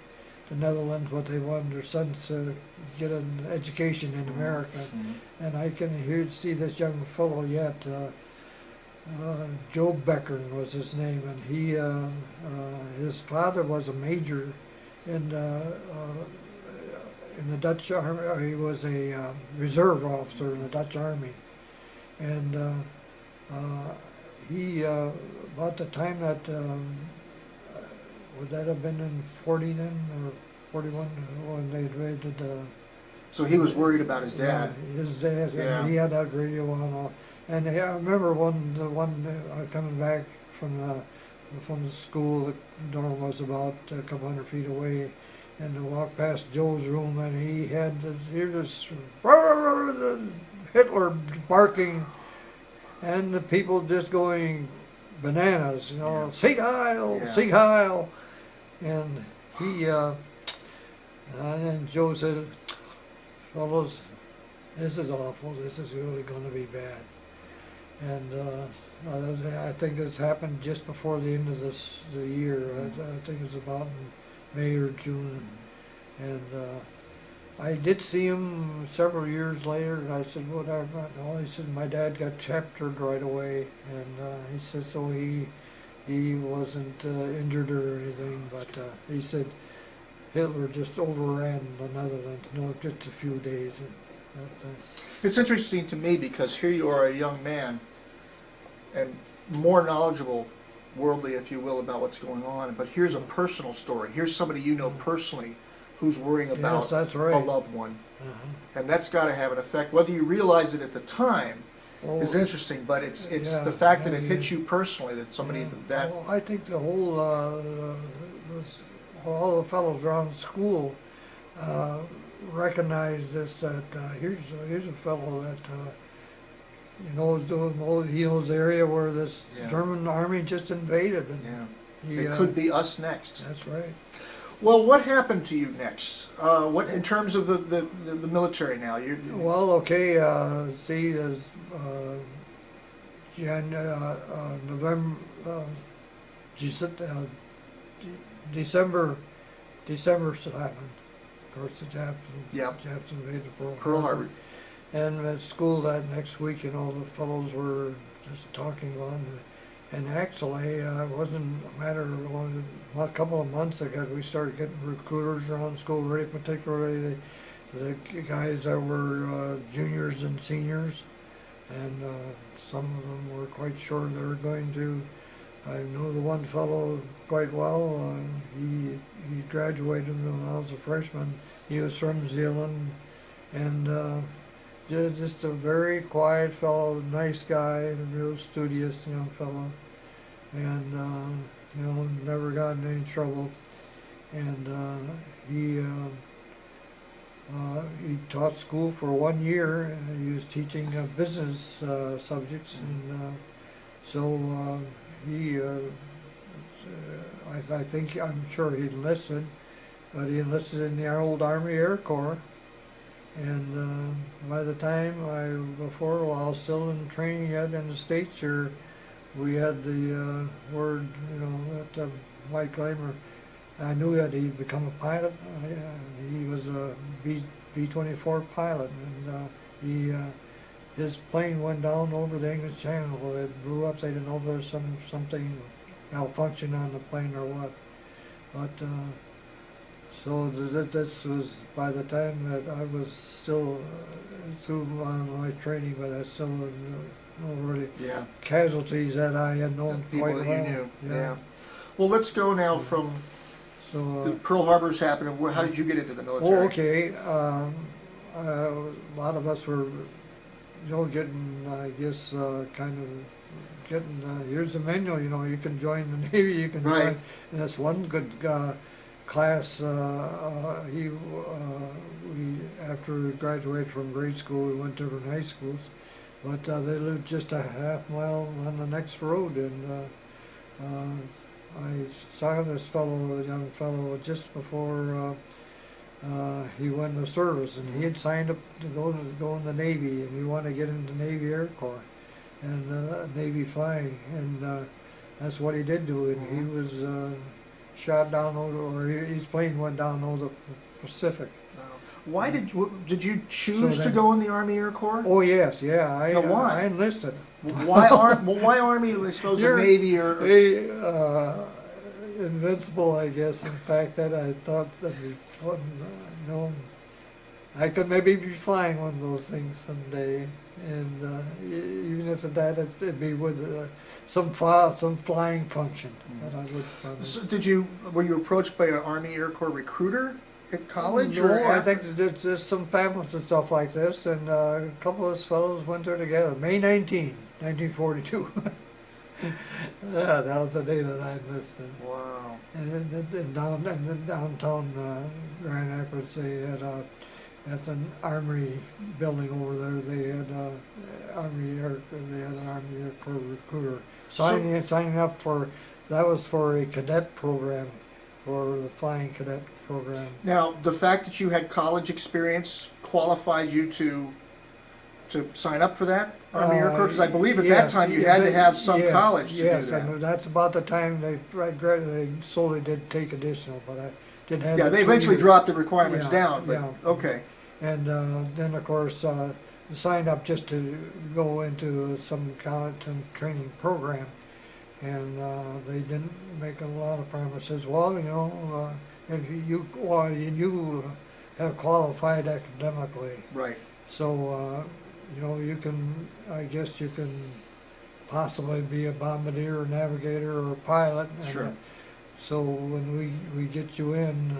to Netherlands, but they wanted their sons to get an education in America. And I can see this young fellow yet. Joe Becker was his name, and his father was a major in the Dutch Army. He was a reserve officer in the Dutch Army, and he about the time that would that have been in 40 then or 41 when they invaded? So he was worried about his dad. Yeah, his dad. Yeah. And he had that radio on. And I remember the one coming back from the school. The dorm was about a couple hundred feet away, and I walked past Joe's room, and he had this Hitler barking, and the people just going bananas, Sieg Heil, Sieg Heil, and he and then Joe said, "Fellows, this is awful. This is really going to be bad." And I think this happened just before the end of the year. I think it was about in May or June. And I did see him several years later, and I said, "What happened?" Oh, he said, "My dad got captured right away." And he said, so he wasn't injured or anything, but he said Hitler just overran the Netherlands, just a few days. It's interesting to me because here you are, a young man, and more knowledgeable, worldly, if you will, about what's going on. But here's a personal story. Here's somebody you know personally who's worrying about Yes, that's right. a loved one. Uh-huh. And that's got to have an effect. Whether you realize it at the time is interesting, but it's the fact that it hits you personally, that somebody that... Well, I think the whole, all the fellows around school recognize this, that here's a fellow that he knows the area where this German army just invaded. And it could be us next. That's right. Well, what happened to you next? What in terms of the military now? Well, okay. November, December happened. Of course, the Japs invaded Pearl Harbor. And at school that next week, the fellows were just talking on. And actually, it wasn't a matter of a couple of months ago, we started getting recruiters around school, very particularly the guys that were juniors and seniors. And some of them were quite sure they were going to. I know the one fellow quite well. He graduated when I was a freshman. He was from Zeeland, and just a very quiet fellow, nice guy, a real studious young fellow, and never got in any trouble. And he He taught school for 1 year, and he was teaching business subjects, and so he, I think, I'm sure he enlisted, but he enlisted in the old Army Air Corps. And by the time while I was still in training yet in the States here, we had the word, that Mike Glamer, I knew that he'd become a pilot. He was a B-24 pilot, and his plane went down over the English Channel. It blew up. They didn't know if there was something malfunction on the plane or what. But so this was by the time that I was still through my training, but I still no really casualties that I had known People quite that well. you knew. Yeah. Well, let's go now from So the Pearl Harbor's happened. And how did you get into the military? oh, okay. A lot of us were, getting, I guess, kind of getting. Here's the menu. You can join the Navy. You can Right. join, and that's one good class. We after we graduated from grade school, we went to different high schools, but they lived just a half mile on the next road, and I saw this young fellow, just before he went into service, and he had signed up to go in the Navy, and he wanted to get into the Navy Air Corps and Navy flying, and that's what he did do. And he was shot down his plane went down over the Pacific. Why did you choose So to then- go in the Army Air Corps? Oh yes, yeah. Now, why? I enlisted. Why Army? I suppose the You're- Navy or They, invincible, I guess. In fact, that I thought that'd be fun. I could maybe be flying one of those things someday, and even if it'd be with some flying function that I would. So were you approached by an Army Air Corps recruiter at college? No, or I after? think there's some pamphlets and stuff like this, and a couple of us fellows went there together. May 19, 1942. Yeah, that was the day that I enlisted. Wow. And in downtown Grand Rapids, they had at the Armory building over there, they had an Army Air Corps recruiter signing up for. That was for a cadet program, for the flying cadet program. Now, the fact that you had college experience qualified you to sign up for that Army Air Corps? Because I believe at that yes, time you had to have some yes, college to yes, do that. and that's about the time they slowly did take additional, but I didn't have. Yeah, the they 2 eventually years. dropped the requirements Yeah, down, but yeah. okay. And then, of course, signed up just to go into some college and training program, and they didn't make a lot of promises. Well, if you have qualified academically, Right. so you can, I guess you can possibly be a bombardier or navigator or a pilot. And, Sure. so when we get you in,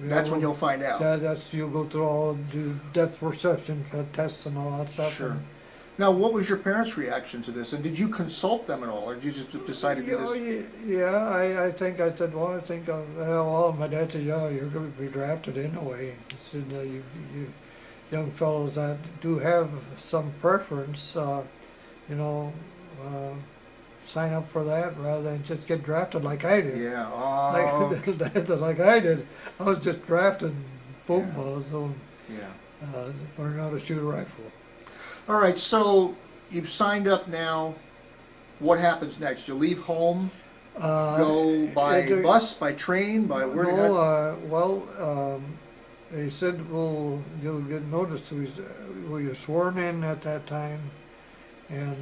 That's when you'll find out. that's you'll go through do depth perception tests and all that stuff. Sure. Now, what was your parents' reaction to this? And did you consult them at all, or did you just decide to do this? Yeah, I think I said, well, my dad said, yeah, you're going to be drafted anyway. He said, you young fellows that do have some preference, sign up for that rather than just get drafted like I did. Yeah. Like I did. I was just drafted, boom, Yeah. I was on, Yeah. learning how to shoot a rifle. All right, so you've signed up now. What happens next? You leave home, go by bus, by train, by where? They said, you'll get noticed. You're sworn in at that time. And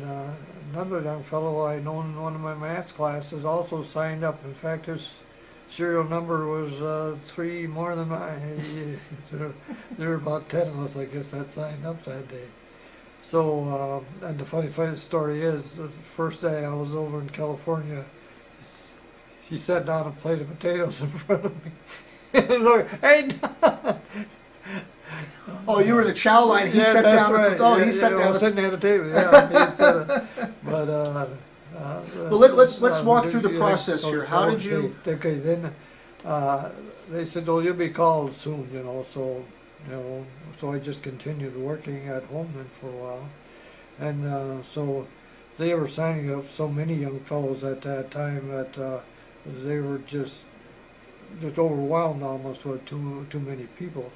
another young fellow I know in one of my math classes also signed up. In fact, his serial number was 3 more than mine. There were about 10 of us, I guess, that signed up that day. So, and the funny story is, the first day I was over in California, he set down a plate of potatoes in front of me. Look, hey, Don! Oh, you were in the chow line. He Yeah, sat that's down. right. He sat I down. was sitting at the table. Yeah, he said, but Well, let's walk through the process here. How did you? Okay, then they said, "Oh, you'll be called soon," So you know, so I just continued working at home then for a while. And so they were signing up so many young fellows at that time that they were just overwhelmed almost with too many people.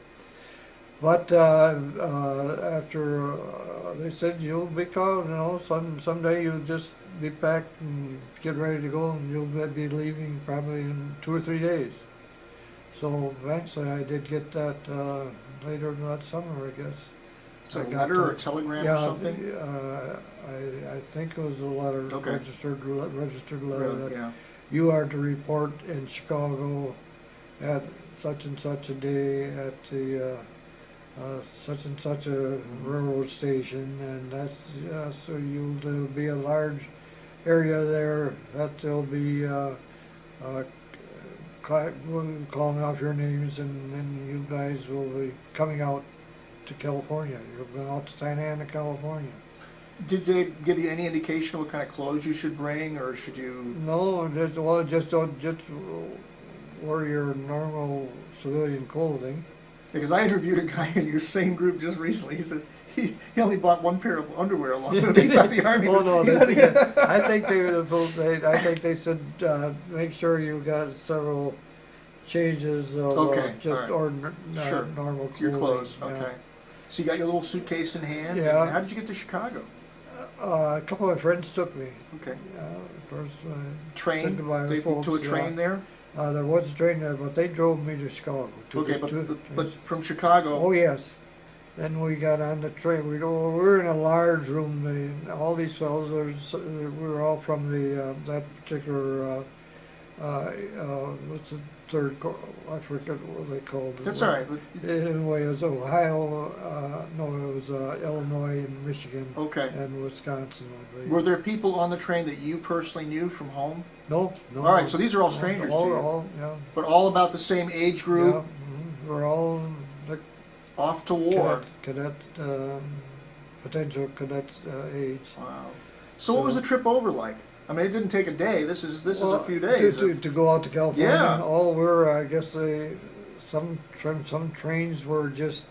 But after they said you'll be called, you know, someday you'll just be packed and get ready to go, and you'll be leaving probably in 2 or 3 days. So eventually I did get that later that summer, I guess. So a I got letter or the- a telegram yeah, or something? I think it was a letter, Okay. registered letter Really? that Yeah. you are to report in Chicago at such and such a day at the such and such a railroad station, and that's so there'll be a large area there that there'll be calling off your names, and you guys will be coming out to California. You're going out to Santa Ana, California. Did they give you any indication of what kind of clothes you should bring, or should you? No, just don't just wear your normal civilian clothing. Because I interviewed a guy in your same group just recently. He said he only bought one pair of underwear along with him. He thought the Army. Oh no, he I think I think they said make sure you got several changes of Okay, just all Sure. normal clothing. Your clothes, yeah. okay. So you got your little suitcase in hand? Yeah. And how did you get to Chicago? A couple of my friends took me. Okay. Of course, said Train? goodbye to They folks, to a train yeah. there? There was a train there, but they drove me to Chicago. Okay, but from Chicago. Oh yes. Then we got on the train. We were in a large room. All these fellows, we were all from the that particular. What's the third? I forget what they called it. That's all right. Anyway, it was Ohio. No, it was Illinois and Michigan Okay. and Wisconsin, I believe. Were there people on the train that you personally knew from home? No. All right, so these are all strangers to you. Yeah. But all about the same age group, Yeah, we're all the off to war. cadet, potential cadet age. Wow. So what was the trip over like? I mean, it didn't take a day. This is a few Well, days. to go out to California. Yeah. Oh, we're I guess some trains were just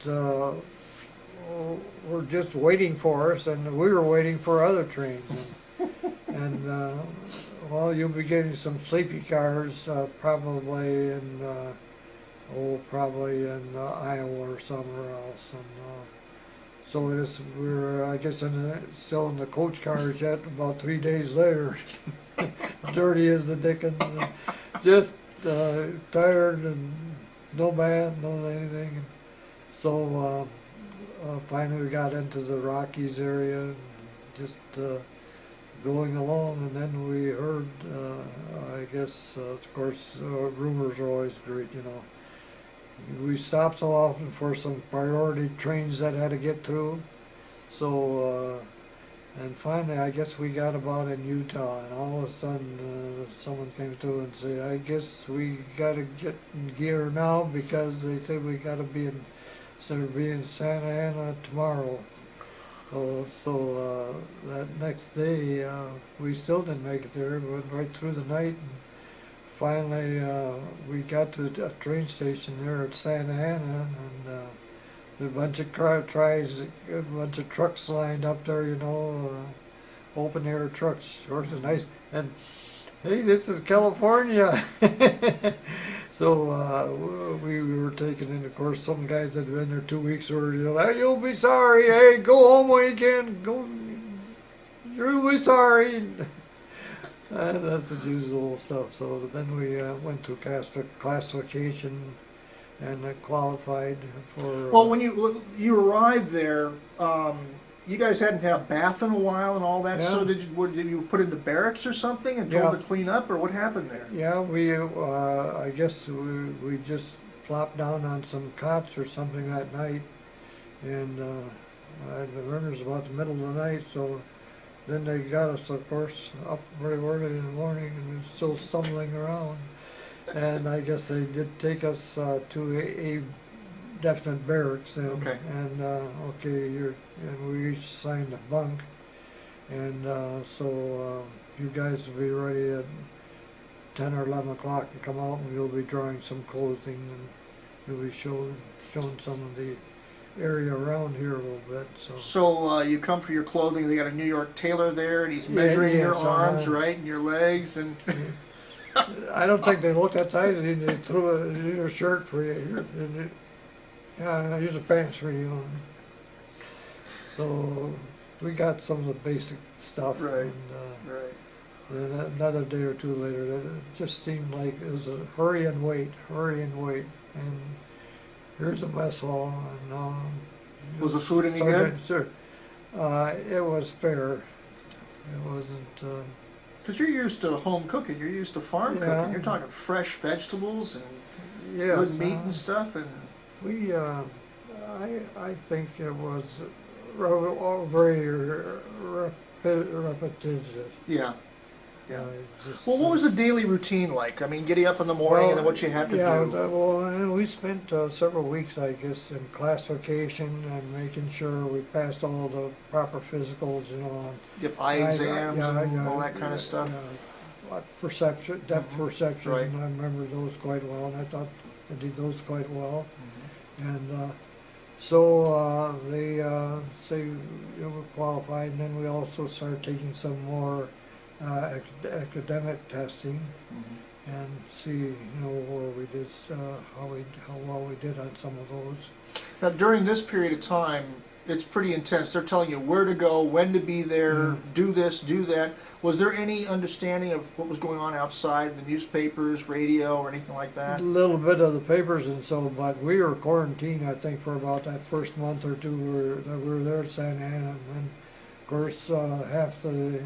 waiting for us, and we were waiting for other trains. And well, you'll be getting some sleepy cars probably in Iowa or somewhere else. And so we're I guess still in the coach cars yet. About 3 days later, dirty as the dickens, and just tired and no bath, no anything. And so finally we got into the Rockies area, and just going along, and then we heard, I guess, of course, rumors are always great, you know. We stopped so often for some priority trains that had to get through. So, and finally, I guess we got about in Utah, and all of a sudden, someone came through and said, I guess we got to get in gear now, because they said we got to be in, instead of being in Santa Ana tomorrow. So that next day, we still didn't make it there. We went right through the night, and finally we got to a train station there at Santa Ana, and a bunch of a bunch of trucks lined up there, you know, open air trucks. Of course, it's nice. And hey, this is California. So we were taken in. Of course, some guys that had been there 2 weeks already. Hey, you'll be sorry. Hey, go home when you can. Go. You'll be sorry. And that's the usual stuff. So then we went through classification and qualified for. Well, when you arrived there, you guys hadn't had a bath in a while and all that. Yeah. So did you put into barracks or something and told Yeah. to clean up, or what happened there? Yeah, we I guess we just plopped down on some cots or something that night, and the runner's about the middle of the night, so then they got us, of course, up very early in the morning, and we were still stumbling around, and I guess they did take us to a definite barracks, and Okay. and and we each signed a bunk, and so you guys will be ready at 10 or 11 o'clock and come out, and we'll be drawing some clothing you'll be shown some of the area around here a little bit. So So you come for your clothing. They got a New York tailor there, and he's measuring your yes, arms, right, and your legs, and I don't think they looked that size. They threw a shirt for you. Yeah, here's a pants for you. So we got some of the basic stuff. Right. And, right. then another day or two later, it just seemed like it was a hurry and wait, and here's a mess hall. And Was the food any good? Sir, it was fair. It wasn't. Because you're used to home cooking, you're used to farm Yeah. cooking. You're talking fresh vegetables and Yes, good meat and stuff, and we. I think it was very repetitive. yeah. Yeah. Just, Well, what was the daily routine like? I mean, getting up in the morning and then what you had to yeah, do. well, and we spent several weeks, I guess, in classification and making sure we passed all the proper physicals, on Yep, eye exams and all that kind of stuff. Perception, depth Mhm. perception, Right. I remember those quite well, and I thought I did those quite well. And so they say you were qualified, and then we also started taking some more academic testing Mhm. and see, where we did, how well we did on some of those. Now, during this period of time, it's pretty intense. They're telling you where to go, when to be there, Yeah. do this, do that. Was there any understanding of what was going on outside, the newspapers, radio, or anything like A that? little bit of the papers and so, but we were quarantined, I think, for about that first month or two that we were there at Santa Ana. And then, of course, half the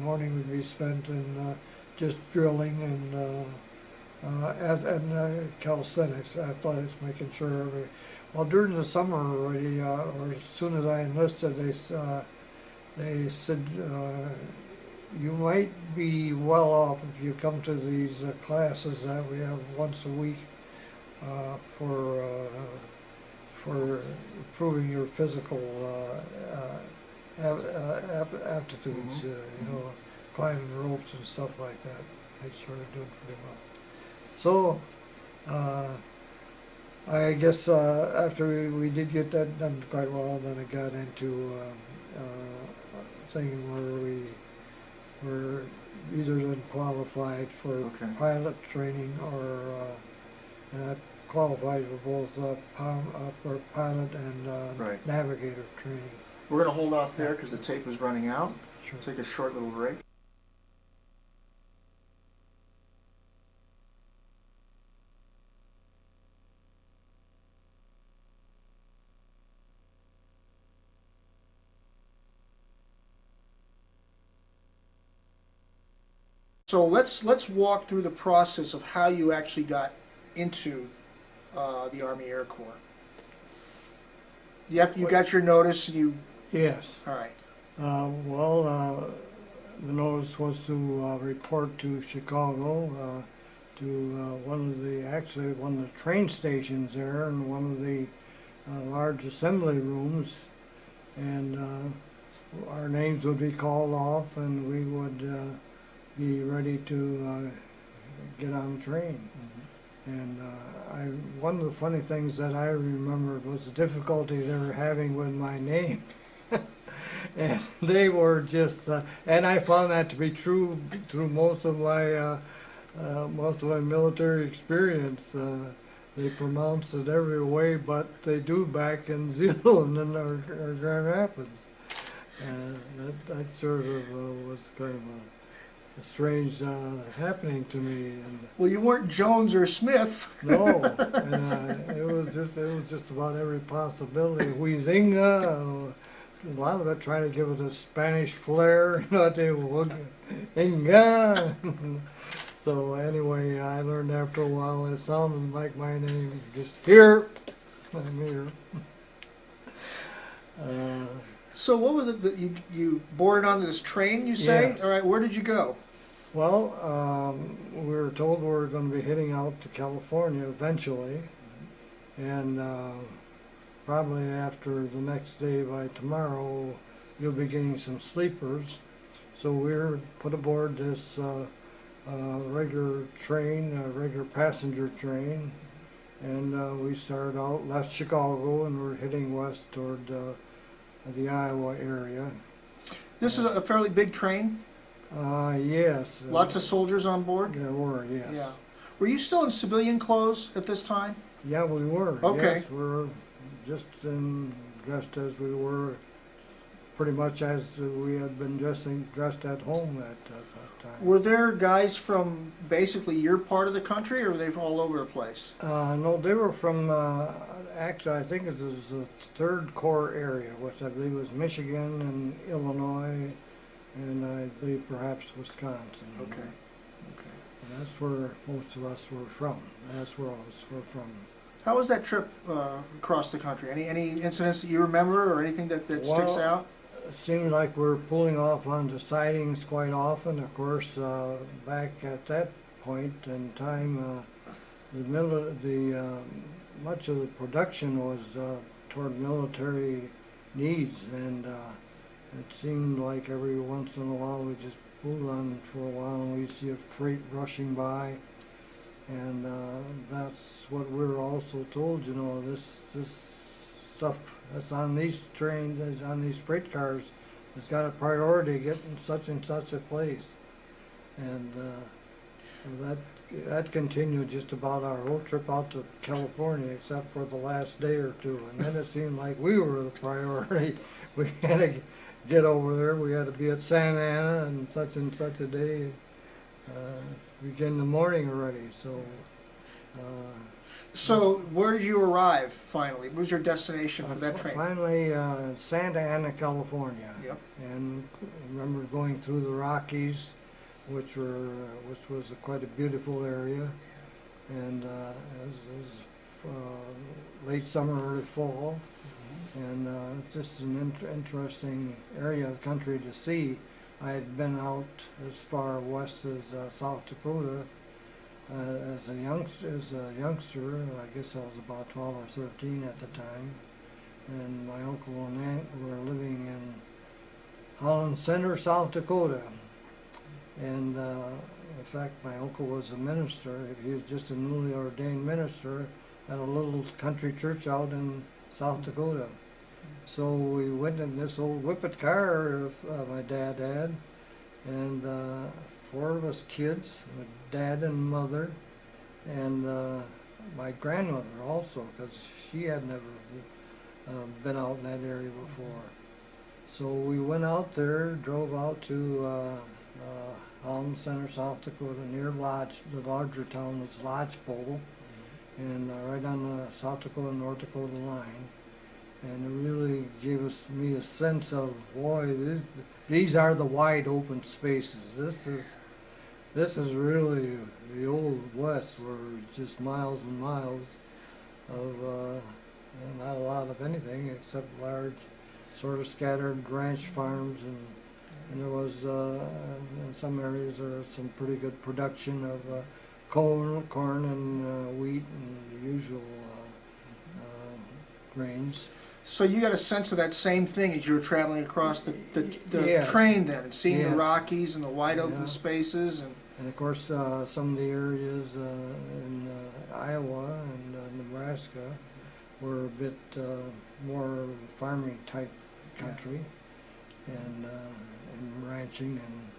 morning would be spent in just drilling and calisthenics, athletics, making sure well, during the summer already, or as soon as I enlisted, they said, you might be well off if you come to these classes that we have once a week for improving your physical aptitudes, Mhm. climbing ropes and stuff like that. They sort of doing pretty well. So, I guess after we did get that done quite well, then it got into a thing where we were either then qualified for Okay. pilot training or and I qualified for both pilot and Right. navigator training. We're going to hold off there because the tape is running out. Sure. Take a short little break. So let's walk through the process of how you actually got into the Army Air Corps. You got your notice, and you Yes. all right. The notice was to report to Chicago, to one of the train stations there, and one of the large assembly rooms, and our names would be called off, and we would be ready to get on the train. And one of the funny things that I remembered was the difficulty they were having with my name. And they were just, and I found that to be true through most of my military experience. They pronounce it every way, but they do back in Zeeland and or Grand Rapids. That sort of was kind of a strange happening to me. And Well, you weren't Jones or Smith. no, and it was just about every possibility. Huizenga, a lot of it trying to give it a Spanish flair. They would Inga. So anyway, I learned after a while it sounded like my name. Just here, I'm here. So what was it that you boarded onto this train? You say, Yes. all right. Where did you go? Well, we were told we were going to be heading out to California eventually, and probably after the next day, by tomorrow, you'll be getting some sleepers. So we were put aboard this regular train, regular passenger train, And we started out, left Chicago, and we're heading west toward the Iowa area. This is a fairly big train. Yes. Lots of soldiers on board. There were, yes. Yeah. Were you still in civilian clothes at this time? Yeah, we were. Okay. Yes, we were just dressed as we were, pretty much as we had been dressed at home at that time. Were there guys from basically your part of the country, or were they from all over the place? No, they were from, actually, I think it was the Third Corps area, which I believe was Michigan and Illinois, and I believe perhaps Wisconsin. Okay. And that's where most of us were from. That's where all of us were from. How was that trip across the country? Any incidents that you remember, or anything that sticks out? It seemed like we were pulling off onto sidings quite often. Of course, back at that point in time, much of the production was toward military needs, and it seemed like every once in a while we just pulled on for a while and we'd see a freight rushing by, and that's what we were also told. You know, this stuff that's on these trains, on these freight cars, has got a priority getting such and such a place, and that continued just about our whole trip out to California, except for the last day or two, and then it seemed like we were the priority. We had to get over there. We had to be at Santa Ana and such a day. Begin the morning already, so. So where did you arrive finally? What was your destination for that train? Finally, Santa Ana, California. Yep. And I remember going through the Rockies, which was quite a beautiful area, and it was late summer, early fall, and it's just an interesting area of the country to see. I had been out as far west as South Dakota as a youngster. I guess I was about 12 or 13 at the time, and my uncle and aunt were living in Holland Center, South Dakota. And in fact, my uncle was a minister. He was just a newly ordained minister at a little country church out in South Dakota. So we went in this old whippet car my dad had, and 4 of us kids, my dad and mother, and my grandmother also, because she had never been out in that area before. So we went out there, drove out to Holland Center, South Dakota, near Lodge. The larger town was Lodgepole, and right on the South Dakota-North Dakota line. And it really gave me a sense of, boy, these are the wide open spaces. This is really the old West, where just miles and miles of not a lot of anything except large, sort of scattered ranch farms, and there was in some areas there was some pretty good production of corn and wheat and the usual grains. So you got a sense of that same thing as you were traveling across the Yes. train then, and seeing the Yes. Rockies and the wide Yeah. open spaces. And of course, some of the areas in Iowa and Nebraska were a bit more farming type country, and ranching and.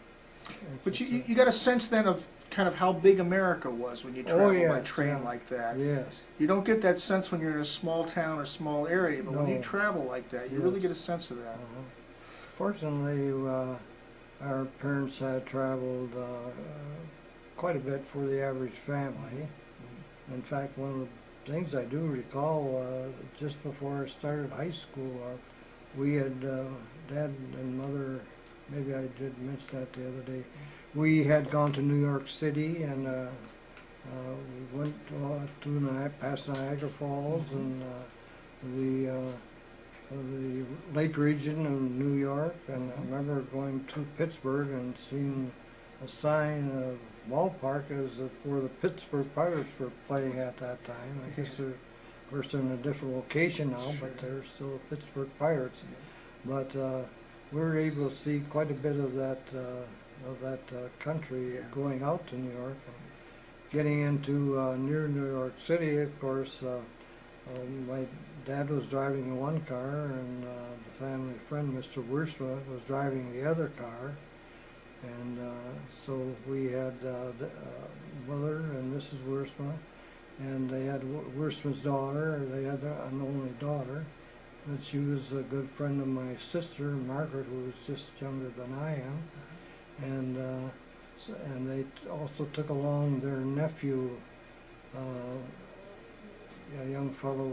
But you got a sense then of kind of how big America was when you travel by yes, train yeah. like that. Yes. You don't get that sense when you're in a small town or small area, but when you No. travel like that, you Yes. really get a sense of that. Fortunately, our parents had traveled quite a bit for the average family. In fact, one of the things I do recall, just before I started high school, we had, Dad and Mother, maybe I did mention that the other day, we had gone to New York City, and we went past Niagara Falls and the lake region of New York, and I remember going to Pittsburgh and seeing a sign of ballpark as where the Pittsburgh Pirates were playing at that time. I guess they're, of course, they're in a different location now, but they're still the Pittsburgh Pirates. But we were able to see quite a bit of that country going out to New York. getting into near New York City, of course, my dad was driving one car, and the family friend, Mr. Wiersma, was driving the other car. And so we had mother and Mrs. Wiersma, and they had Wiersma's daughter. They had an only daughter, but she was a good friend of my sister, Margaret, who was just younger than I am. And and they also took along their nephew, a young fellow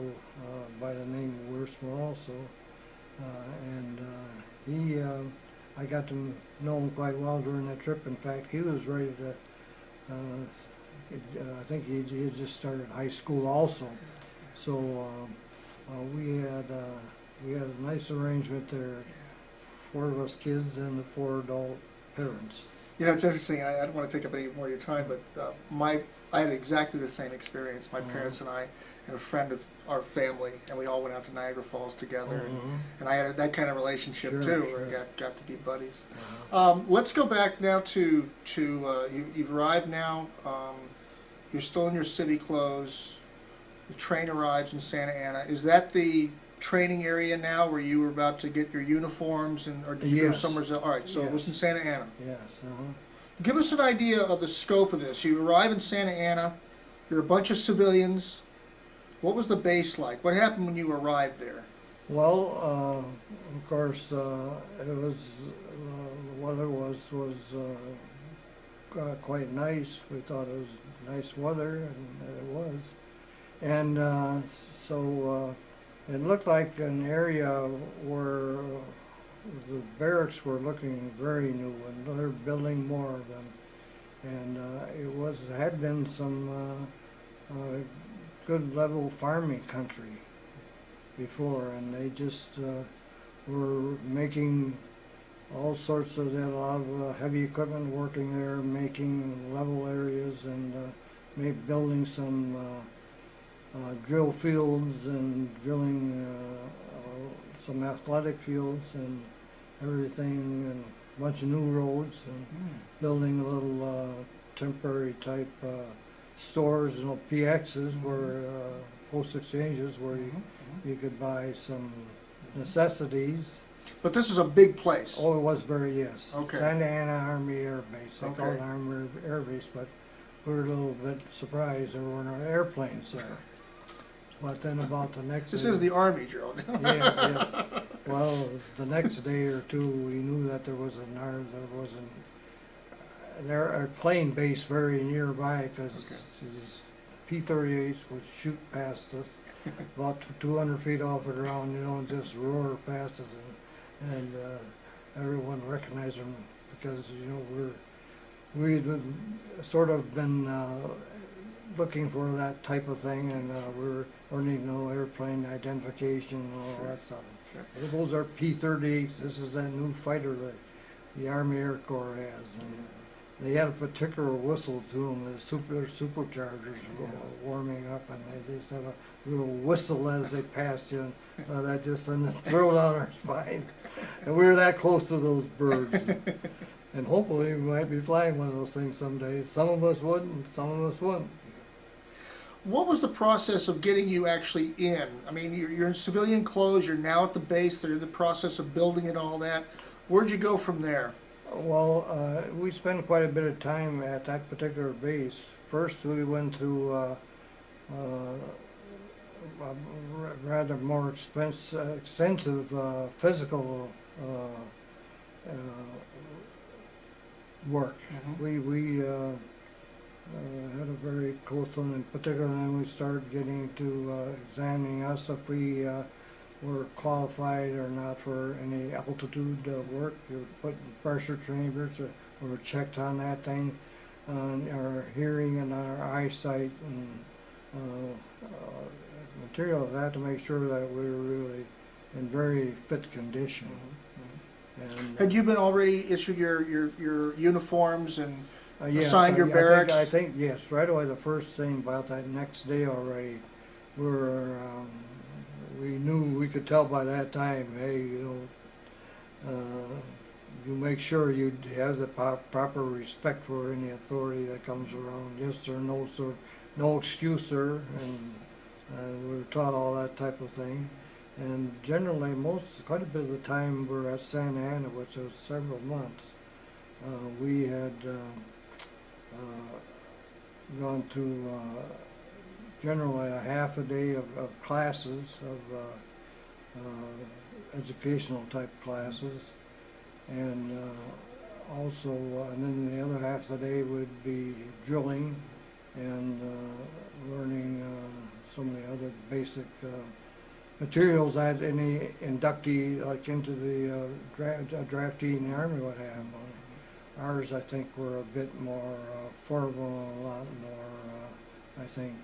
by the name of Wiersma also. And he, I got to know him quite well during that trip. In fact, he was ready to, I think he had just started high school also. So we had a nice arrangement there, 4 of us kids and the 4 adult parents. You know, it's interesting. I don't want to take up any more of your time, but I had exactly the same experience. My parents and I and a friend of our family, and we all went out to Niagara Falls together, and I had that kind of relationship too, where we got to be buddies. Let's go back now to you've arrived now. You're still in your city clothes. The train arrives in Santa Ana. Is that the training area now where you were about to get your uniforms, or did you go somewhere else? All right, so it was in Santa Ana. Yes. Give us an idea of the scope of this. You arrive in Santa Ana. You're a bunch of civilians. What was the base like? What happened when you arrived there? Well, of course, it was the weather was quite nice. We thought it was nice weather, and it was. And so it looked like an area where the barracks were looking very new, and they're building more of them. And it had been some good level farming country before, and they just were making all sorts of, they had a lot of heavy equipment working there, making level areas, and building some drill fields and drilling some athletic fields and everything, and a bunch of new roads, and building little temporary type stores, PXs, where post exchanges, where you could buy some necessities. But this is a big place. Oh, it was yes. Okay. Santa Ana Army Air Base. They call it Army Air Base, but we were a little bit surprised there weren't airplanes there. But then about the next This day, is the Army, Gerald. yes. Well, the next day or two, we knew that there was an airplane base very nearby, because these P-38s would shoot past us about 200 feet off the ground, and just roar past us, and everyone recognized them, because we'd sort of been looking for that type of thing, and we're learning airplane identification and all that stuff. Sure. Those are P-38s. This is that new fighter that the Army Air Corps has, and they had a particular whistle to them. The superchargers were warming up, and they just had a little whistle as they passed you, and that just sent a thrill down our spines. And we were that close to those birds. And hopefully we might be flying one of those things someday. Some of us would, and some of us wouldn't. What was the process of getting you actually in? I mean, you're in civilian clothes, you're now at the base, they're in the process of building and all that. Where'd you go from there? Well, we spent quite a bit of time at that particular base. First, we went through a rather more extensive physical work. We had a very close one, in particular, and we started getting to examining us if we were qualified or not for any altitude work. You were put in pressure chambers, we were checked on that thing, on our hearing and our eyesight, and material of that, to make sure that we were really in very fit condition. And, had you been already issued your uniforms and yes, assigned your barracks? I think yes, right away. The first thing about that next day already, we knew, we could tell by that time, hey, you make sure you have the proper respect for any authority that comes around. Yes sir, no sir, no excuse sir, and we were taught all that type of thing. And generally, quite a bit of the time we're at Santa Ana, which was several months. We had gone through generally a half a day of classes, of educational type classes, and also, and then the other half of the day would be drilling and learning some of the other basic materials that any inductee, like into the draftee in the Army would have. Ours, I think, were a bit more formal, a lot more, I think,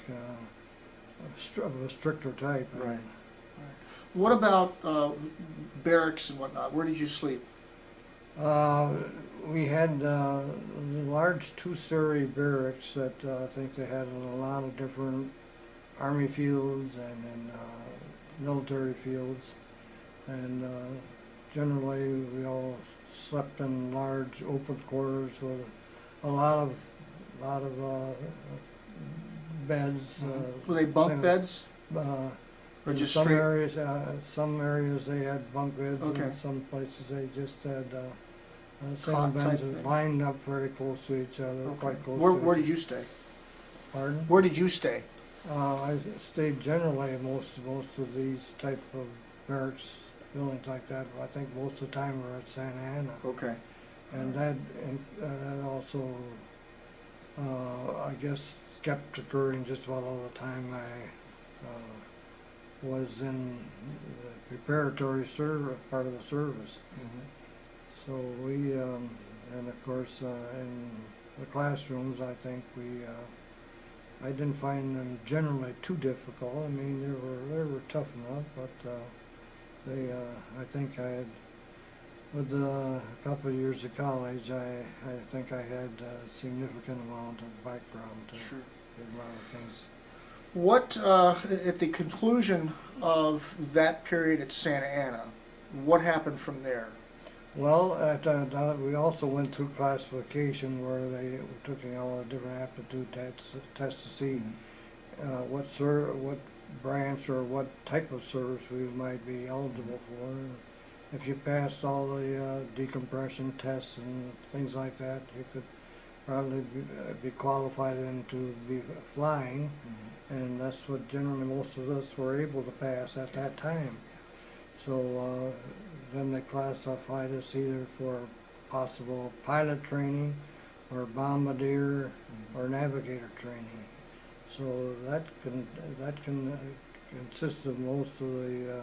of a stricter type. Right. What about barracks and whatnot? Where did you sleep? We had large two-story barracks that I think they had in a lot of different Army fields and military fields, and generally we all slept in large open quarters with a lot of beds. Were they bunk beds? Or In just some straight? areas they had bunk beds, Okay. and some places they just had single Cot type beds thing. lined up very close to each other, Okay. quite close. Where to did you stay? Pardon? Where did you stay? I stayed generally in most of these type of barracks, buildings like that. I think most of the time we're at Santa Ana, Okay. and that also, I guess, kept occurring just about all the time I was in the preparatory part of the service. So we, and of course, in the classrooms, I think I didn't find them generally too difficult. I mean, they were tough enough, but I think I had, with a couple of years of college, I think I had a significant amount of background to Sure. a lot of things. What, at the conclusion of that period at Santa Ana, what happened from there? Well, we also went through classification where they were taking all the different aptitude tests to see what branch or what type of service we might be eligible for. If you passed all the decompression tests and things like that, you could probably be qualified into be flying, and that's what generally most of us were able to pass at that time. So then they classified us either for possible pilot training or bombardier or navigator training. So that can consist of most of the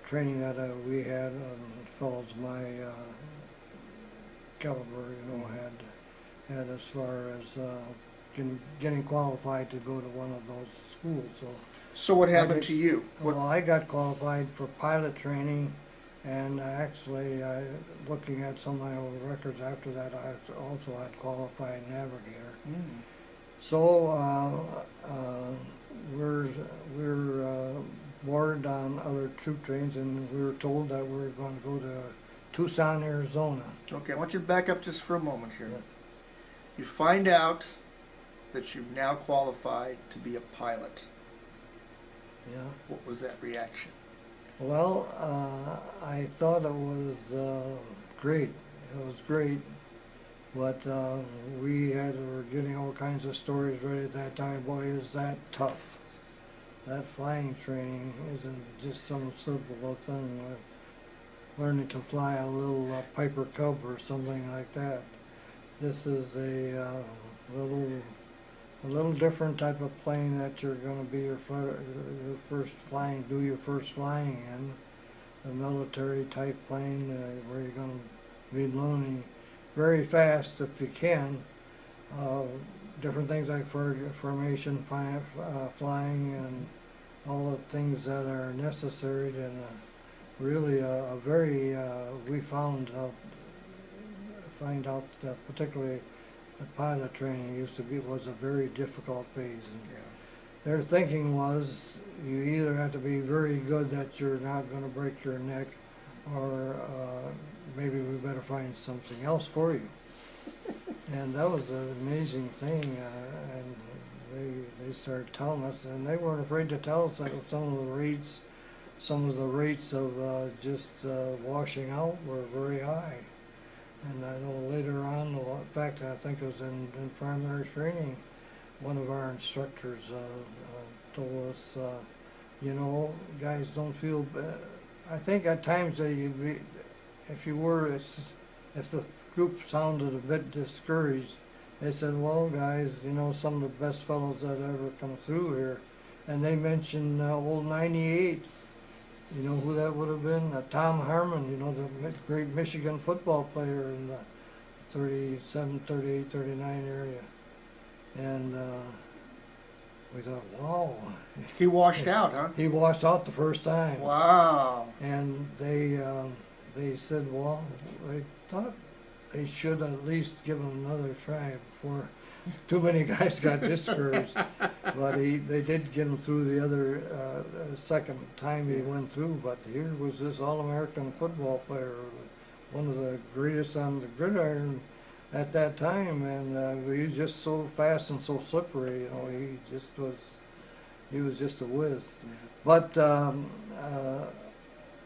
training that we had, fellows my caliber, had as far as getting qualified to go to one of those schools. So what happened did- to you? Well, I got qualified for pilot training, and actually, looking at some of my old records after that, I also had qualified navigator. So we're boarded on other troop trains, and we were told that we were going to go to Tucson, Arizona. Okay, I want you to back up just for a moment here. Yes. You find out that you've now qualified to be a pilot. Yeah. What was that reaction? Well, I thought it was great. It was great, but we were getting all kinds of stories ready at that time. Boy, is that tough. That flying training isn't just some simple thing like learning to fly a little Piper Cub or something like that. This is a little different type of plane that you're going to be your first flying in, a military type plane where you're going to be learning very fast if you can. Different things like formation, flying, and all the things that are necessary, and really a very we find out that particularly the pilot training was a very difficult phase. And their thinking was you either have to be very good that you're not going to break your neck, or maybe we better find something else for you. And that was an amazing thing, and they started telling us, and they weren't afraid to tell us, like some of the rates of just washing out were very high. And I know later on, in fact, I think it was in primary training, one of our instructors told us, you know, guys, don't feel bad. I think at times that if the group sounded a bit discouraged, they said, well, guys, you know, some of the best fellows that ever come through here. And they mentioned old 98. You know who that would have been? Tom Harmon, you know, the great Michigan football player in the 37, 38, 39 area. And we thought, wow. He washed out, huh? He washed out the first time. Wow. And they said, well, they thought they should at least give him another try before too many guys got discouraged. But they did get him through the other second time he went through. But here was this All-American football player, one of the greatest on the gridiron at that time, and he was just so fast and so slippery. You know, he was just a whiz. But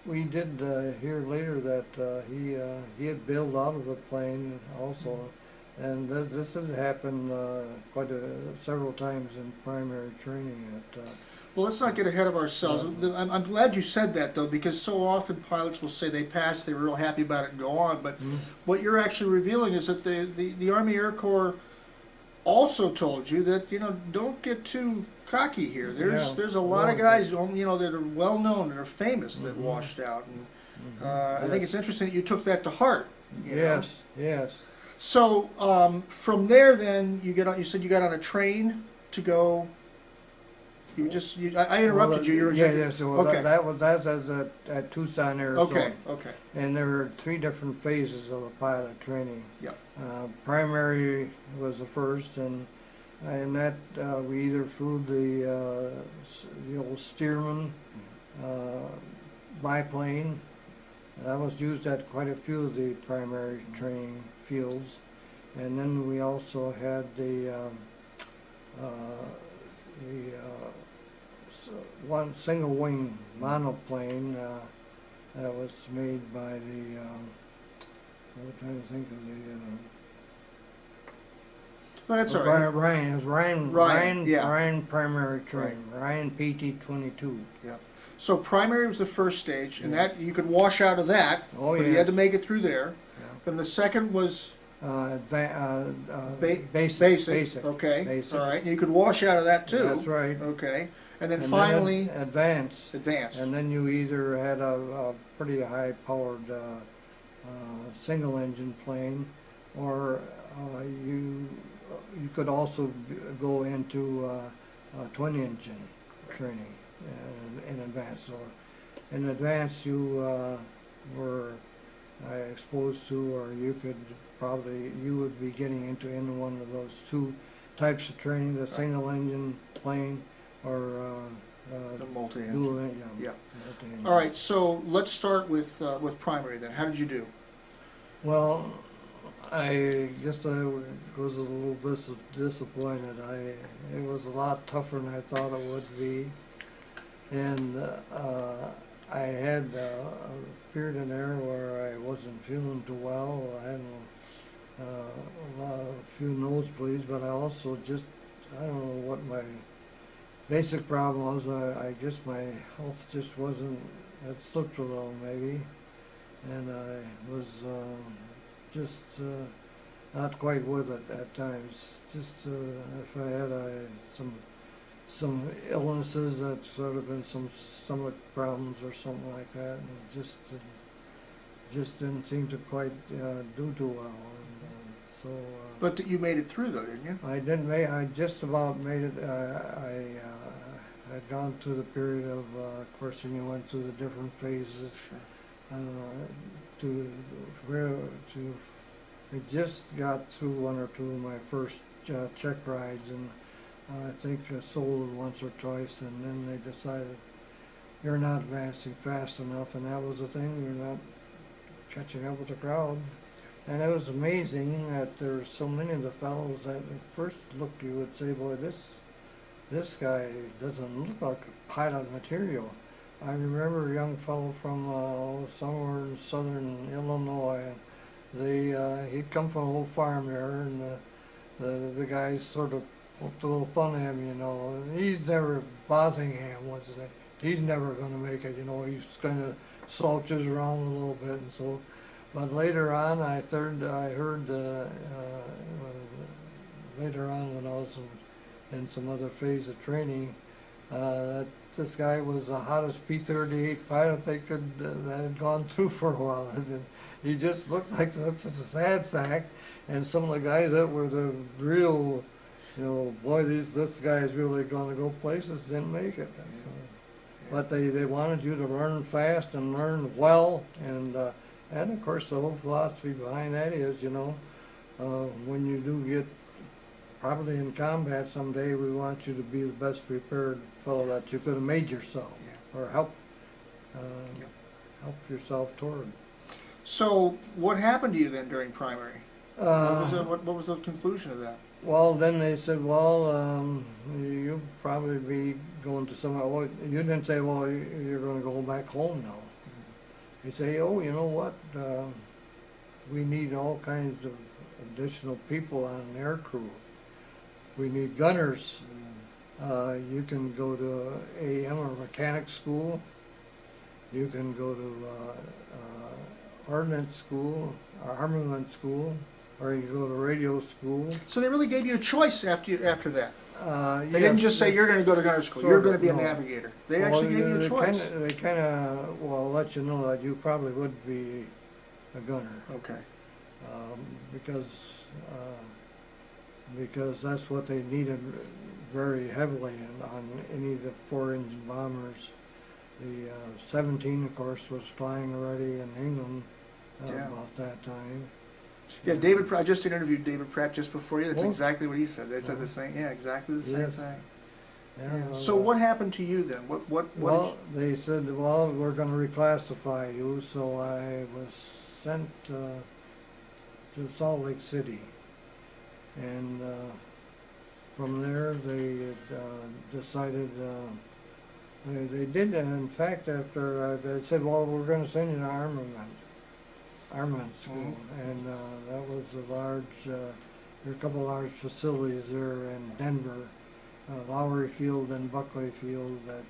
we did hear later that he had bailed out of the plane also. And this has happened several times in primary training. Well, let's not get ahead of ourselves. I'm glad you said that, though, because so often pilots will say they passed, they were real happy about it and go on. But what you're actually revealing is that the Army Air Corps also told you that, you know, don't get too cocky here. There's a lot of guys, you know, that are well known, that are famous, that washed out. And I think it's interesting that you took that to heart. Yes. So from there, then you said you got on a train to go. I interrupted you. So okay. that was at Tucson, Arizona. Okay. And there were 3 different phases of the pilot training. Yep. Primary was the first, and that we either flew the old Stearman biplane. That was used at quite a few of the primary training fields, and then we also had the one single wing monoplane that was made by the I'm trying to think of Well, that's all right. Ryan. It was Ryan primary training. Ryan PT-22. Yeah. So primary was the first stage, and that you could wash out of that, but you had to make it through there. Yeah. Then the second was basic. Okay. Basic. All right. And you could wash out of that too. That's right. Okay. And then finally advanced. And then you either had a pretty high-powered single engine plane, or you could also go into twin engine training in advance. So in advance you were exposed to, or you would be getting into one of those 2 types of training: the single engine plane or the multi-engine. dual engine. Yeah. Multi-engine. All right. So let's start with primary then. How did you do? Well, I guess I was a little bit disappointed. It was a lot tougher than I thought it would be, and I had a period in there where I wasn't feeling too well. I had a few nosebleeds, but I also I don't know what my basic problem was. I guess my health just had slipped a little maybe, and I was not quite with it at times. Just if I had some illnesses that sort of been some stomach problems or something like that, and it just didn't seem to quite do too well. And so. But you made it through though, didn't you? I didn't make. I just about made it. I had gone through the period of course, when you went through the different phases. I just got through 1 or 2 of my first check rides, and I think I sold once or twice, and then they decided you're not advancing fast enough, and that was the thing. You're not catching up with the crowd. And it was amazing that there were so many of the fellows that at first looked, you would say, boy, this guy doesn't look like a pilot material. I remember a young fellow from somewhere in southern Illinois. He'd come from a little farm there, and the guys sort of poked a little fun at him, you know. And he's never, Bosingham was his name. He's never going to make it, you know. He's kind of slouches around a little bit, and so. But later on, I heard later on when I was in some other phase of training, that this guy was the hottest P-38 pilot that had gone through for a while. And he just looked like such a sad sack, and some of the guys that were the real, you know, boy, this guy is really going to go places, didn't make it. So, but they wanted you to learn fast and learn well, and of course the whole philosophy behind that is, you know, when you do get probably in combat someday, we want you to be the best prepared fellow that you could have made yourself, or help yourself toward. So what happened to you then during primary? What was the conclusion of that? Well, then they said, well, you'll probably be going to somewhere. Well, you didn't say, well, you're going to go back home now. They say, oh, you know what? We need all kinds of additional people on an air crew. We need gunners. You can go to AM or mechanic school. You can go to ordnance school, or armament school, or you go to radio school. So they really gave you a choice after that. They Yes, didn't just say you're going to go to gunner school. You're going to be a no. navigator. They actually gave you a choice. They kind of let you know that you probably would be a gunner. Okay. Because that's what they needed very heavily on any of the 4-engine bombers. The 17, of course, was flying already in England about that time. Yeah, I just interviewed David Pratt just before you. That's exactly what he said. They said the same. Yeah, exactly the same thing. Yeah, so what happened to you then? Well, they said, well, we're going to reclassify you. So I was sent to Salt Lake City, and from there they decided. They did, in fact, after they said, well, we're going to send you to armament school, and that was a large, there were a couple of large facilities there in Denver, Lowry Field and Buckley Field, that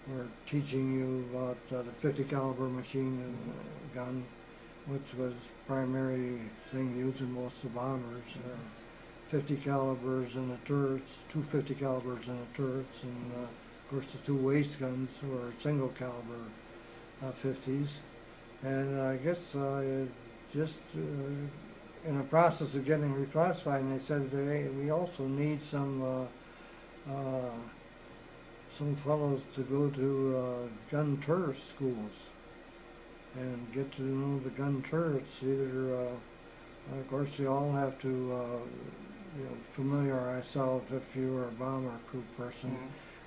were teaching you about the 50 caliber machine gun, which was primary thing used in most of the bombers. 50 calibers in the turrets, 250 calibers in the turrets, and of course the two waist guns were single caliber 50s. And I guess just in the process of getting reclassified, and they said, hey, we also need some fellows to go to gun turret schools and get to know the gun turrets. Either, of course, you all have to familiarize yourself if you were a bomber crew person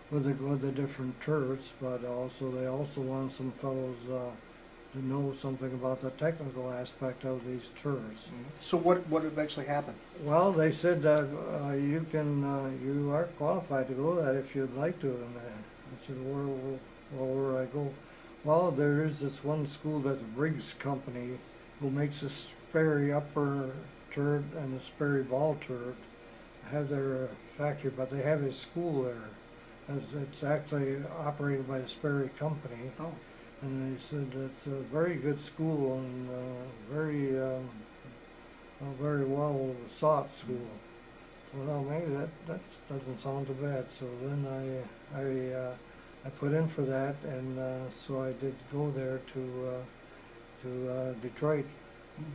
with the different turrets, but they also want some fellows to know something about the technical aspect of these turrets. So what eventually happened? Well, they said that you are qualified to go that if you'd like to. And I said, where do I go? Well, there is this one school that the Briggs Company, who makes a Sperry upper turret and a Sperry ball turret, have their factory, but they have a school there. It's actually operated by the Sperry Company. Oh. And they said it's a very good school and very well sought school. Well, maybe that doesn't sound too bad. So then I put in for that, and so I did go there to Detroit,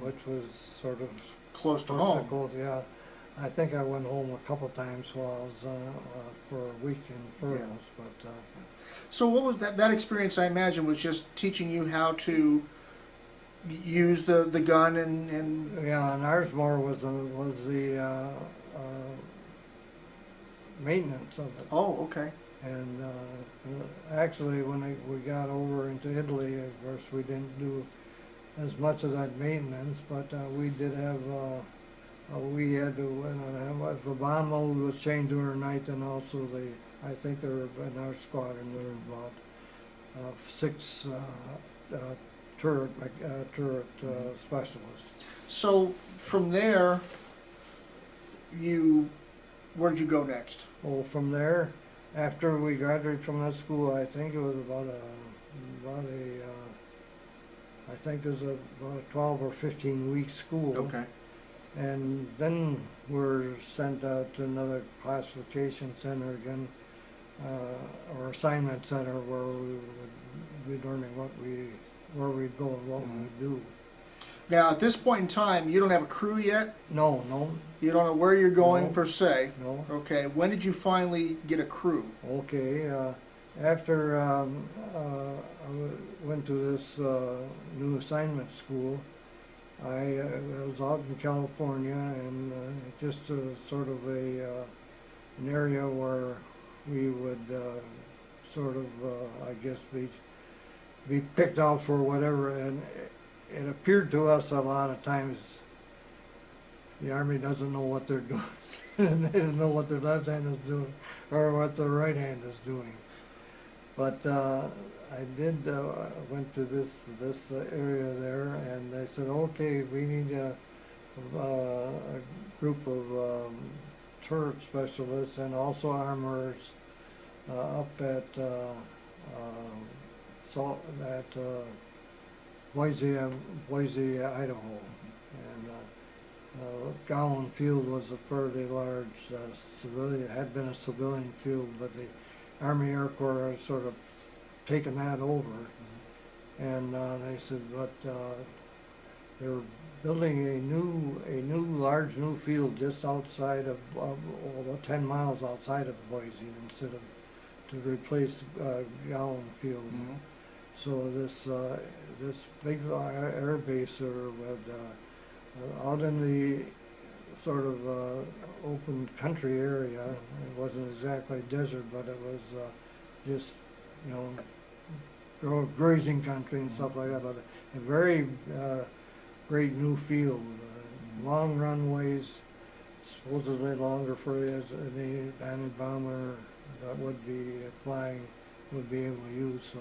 which was sort of close to home. Yeah, I think I went home a couple times while I was for a week in furloughs, but. So what was that experience, I imagine, was just teaching you how to use the gun and... Yeah, and ours more was the maintenance of it. Oh, okay. And actually when we got over into Italy, of course we didn't do as much of that maintenance, but we did have, we had to, have, if a bomb mold was changed during the night, then also I think there were, in our squadron, there were about 6 turret specialists. So from there, where'd you go next? Well, from there, after we graduated from that school, I think it was I think it was about a 12 or 15 week school. Okay. And then we're sent out to another classification center again, or assignment center where we would be learning where we'd go and what we'd do. Now, at this point in time, you don't have a crew yet? No, You don't know where you're going No. per se? no. Okay. When did you finally get a crew? Okay, after I went to this new assignment school, I was out in California, and just sort of an area where we would sort of, I guess, be picked out for whatever. And it appeared to us a lot of times the Army doesn't know what they're doing. And they don't know what their left hand is doing or what their right hand is doing. But I did went to this area there, and they said, okay, we need a group of turret specialists and also armorers up at Boise, Idaho. And Gowan Field was a fairly large civilian, had been a civilian field, but the Army Air Corps had sort of taken that over. And they said, but they were building a large new field just outside of, about 10 miles outside of Boise, instead of to replace Gowan Field. Mm-hmm. So this big air base out in the sort of open country area. It wasn't exactly desert, but it was just, grazing country and stuff like that. But a very great new field, long runways, supposedly longer for as any bandit bomber that would be flying would be able to use. So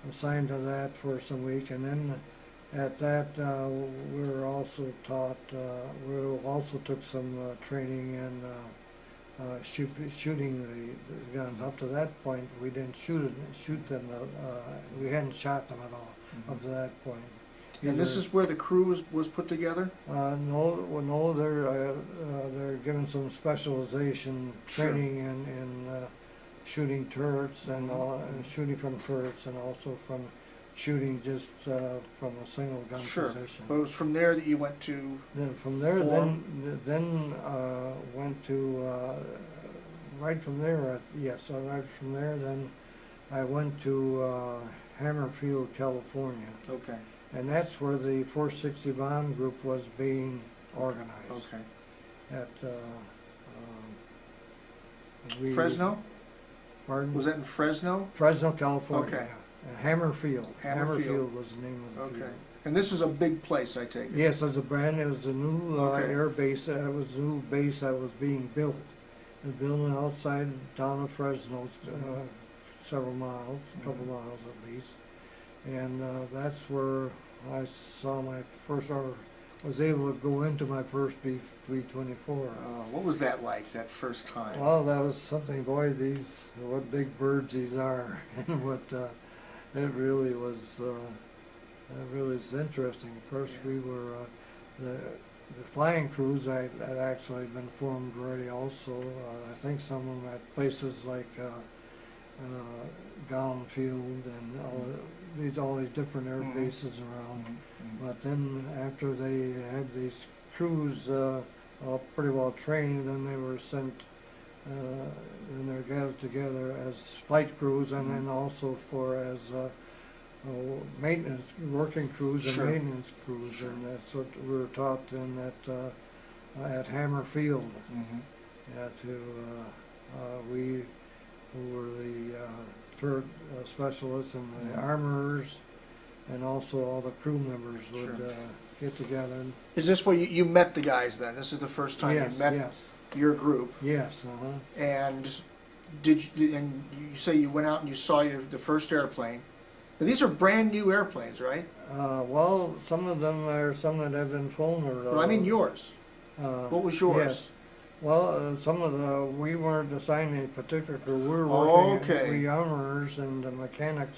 assigned to that for some week, and then at that we were also taught, we also took some training in shooting the guns. Up to that point, we didn't shoot them. We hadn't shot them at all up to that point. And this is where the crew was put together? No, they're given some specialization training in shooting turrets and shooting from turrets, and also from shooting just from a single gun position. But it was from there that you went to. Then from there, then went to right from there. Right from there, then I went to Hammerfield, California. Okay. And that's where the 460 bomb group was being organized. Okay. At Fresno? Pardon? Was that in Fresno? Fresno, California. Okay. Hammerfield. Hammerfield was the name of the field. Okay. And this is a big place, I take it? Yes, it was it was a new air base. It was a new base that was being built. It was built outside the town of Fresno, several miles, a couple miles at least. And that's where I saw my first, or was able to go into my first B-24. What was that like, that first time? Well, that was something, boy, what big birds these are. And what, it really was, interesting. Of course, we were, the flying crews had actually been formed already also. I think some of them at places like Gowan Field and all these different air bases around. But then after they had these crews pretty well trained, then they were sent, and they're gathered together as flight crews, and then also as maintenance, working crews and maintenance crews, and that's what we were taught then at Hammerfield. We who were the turret specialists and the armorers and also all the crew members would Sure. get together. And Is this where you met the guys then? This is the first time yes, you met yes, your group? yes, And and you say you went out and you saw the first airplane. Now, these are brand new airplanes, right? well, some of them are some that have been flown or. Well, I mean yours. What was yours? Yes. Well, some of we weren't assigned any particular crew. We were Oh, working, okay. we armorers and the mechanics.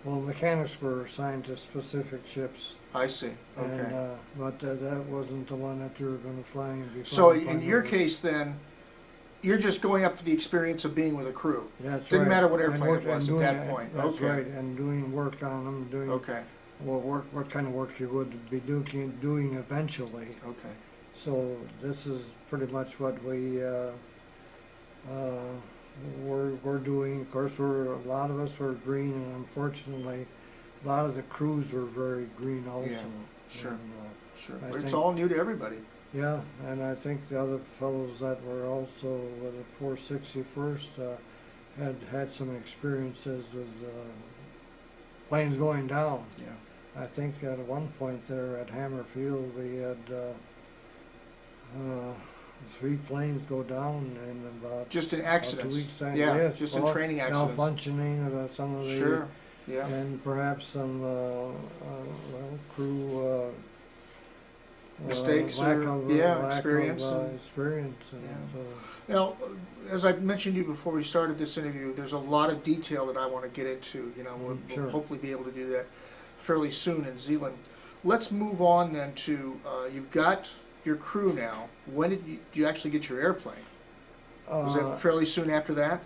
Well, mechanics were assigned to specific ships. I see. Okay. And, but that wasn't the one that you were going to fly and be So flying in your primarily. case then, you're just going up for the experience of being with a crew. That's Didn't right. matter what And airplane work- it was and at doing that point. That's Okay. right, and doing work on them, doing Okay. well, what kind of work you would be doing eventually. Okay. So this is pretty much what we're doing. Of course, a lot of us were green, and unfortunately, a lot of the crews were very green also. Yeah, sure. And, Sure. I But it's think- all new to everybody. yeah, and I think the other fellows that were also with the 461st had some experiences with planes going down. Yeah. I think at one point there at Hammer Field we had 3 planes go down in about Just in 2 accidents. weeks time. Yeah, Yes, just in well, training accidents. malfunctioning of some of the Sure. Yeah. and perhaps some crew Mistakes lack or- of, yeah, lack experience of, and- experience, and Yeah. so Now, as I mentioned to you before we started this interview, there's a lot of detail that I want to get into. You know, we'll Sure. hopefully be able to do that fairly soon in Zeeland. Let's move on then to you've got your crew now. When did you actually get your airplane? Was it fairly soon after that?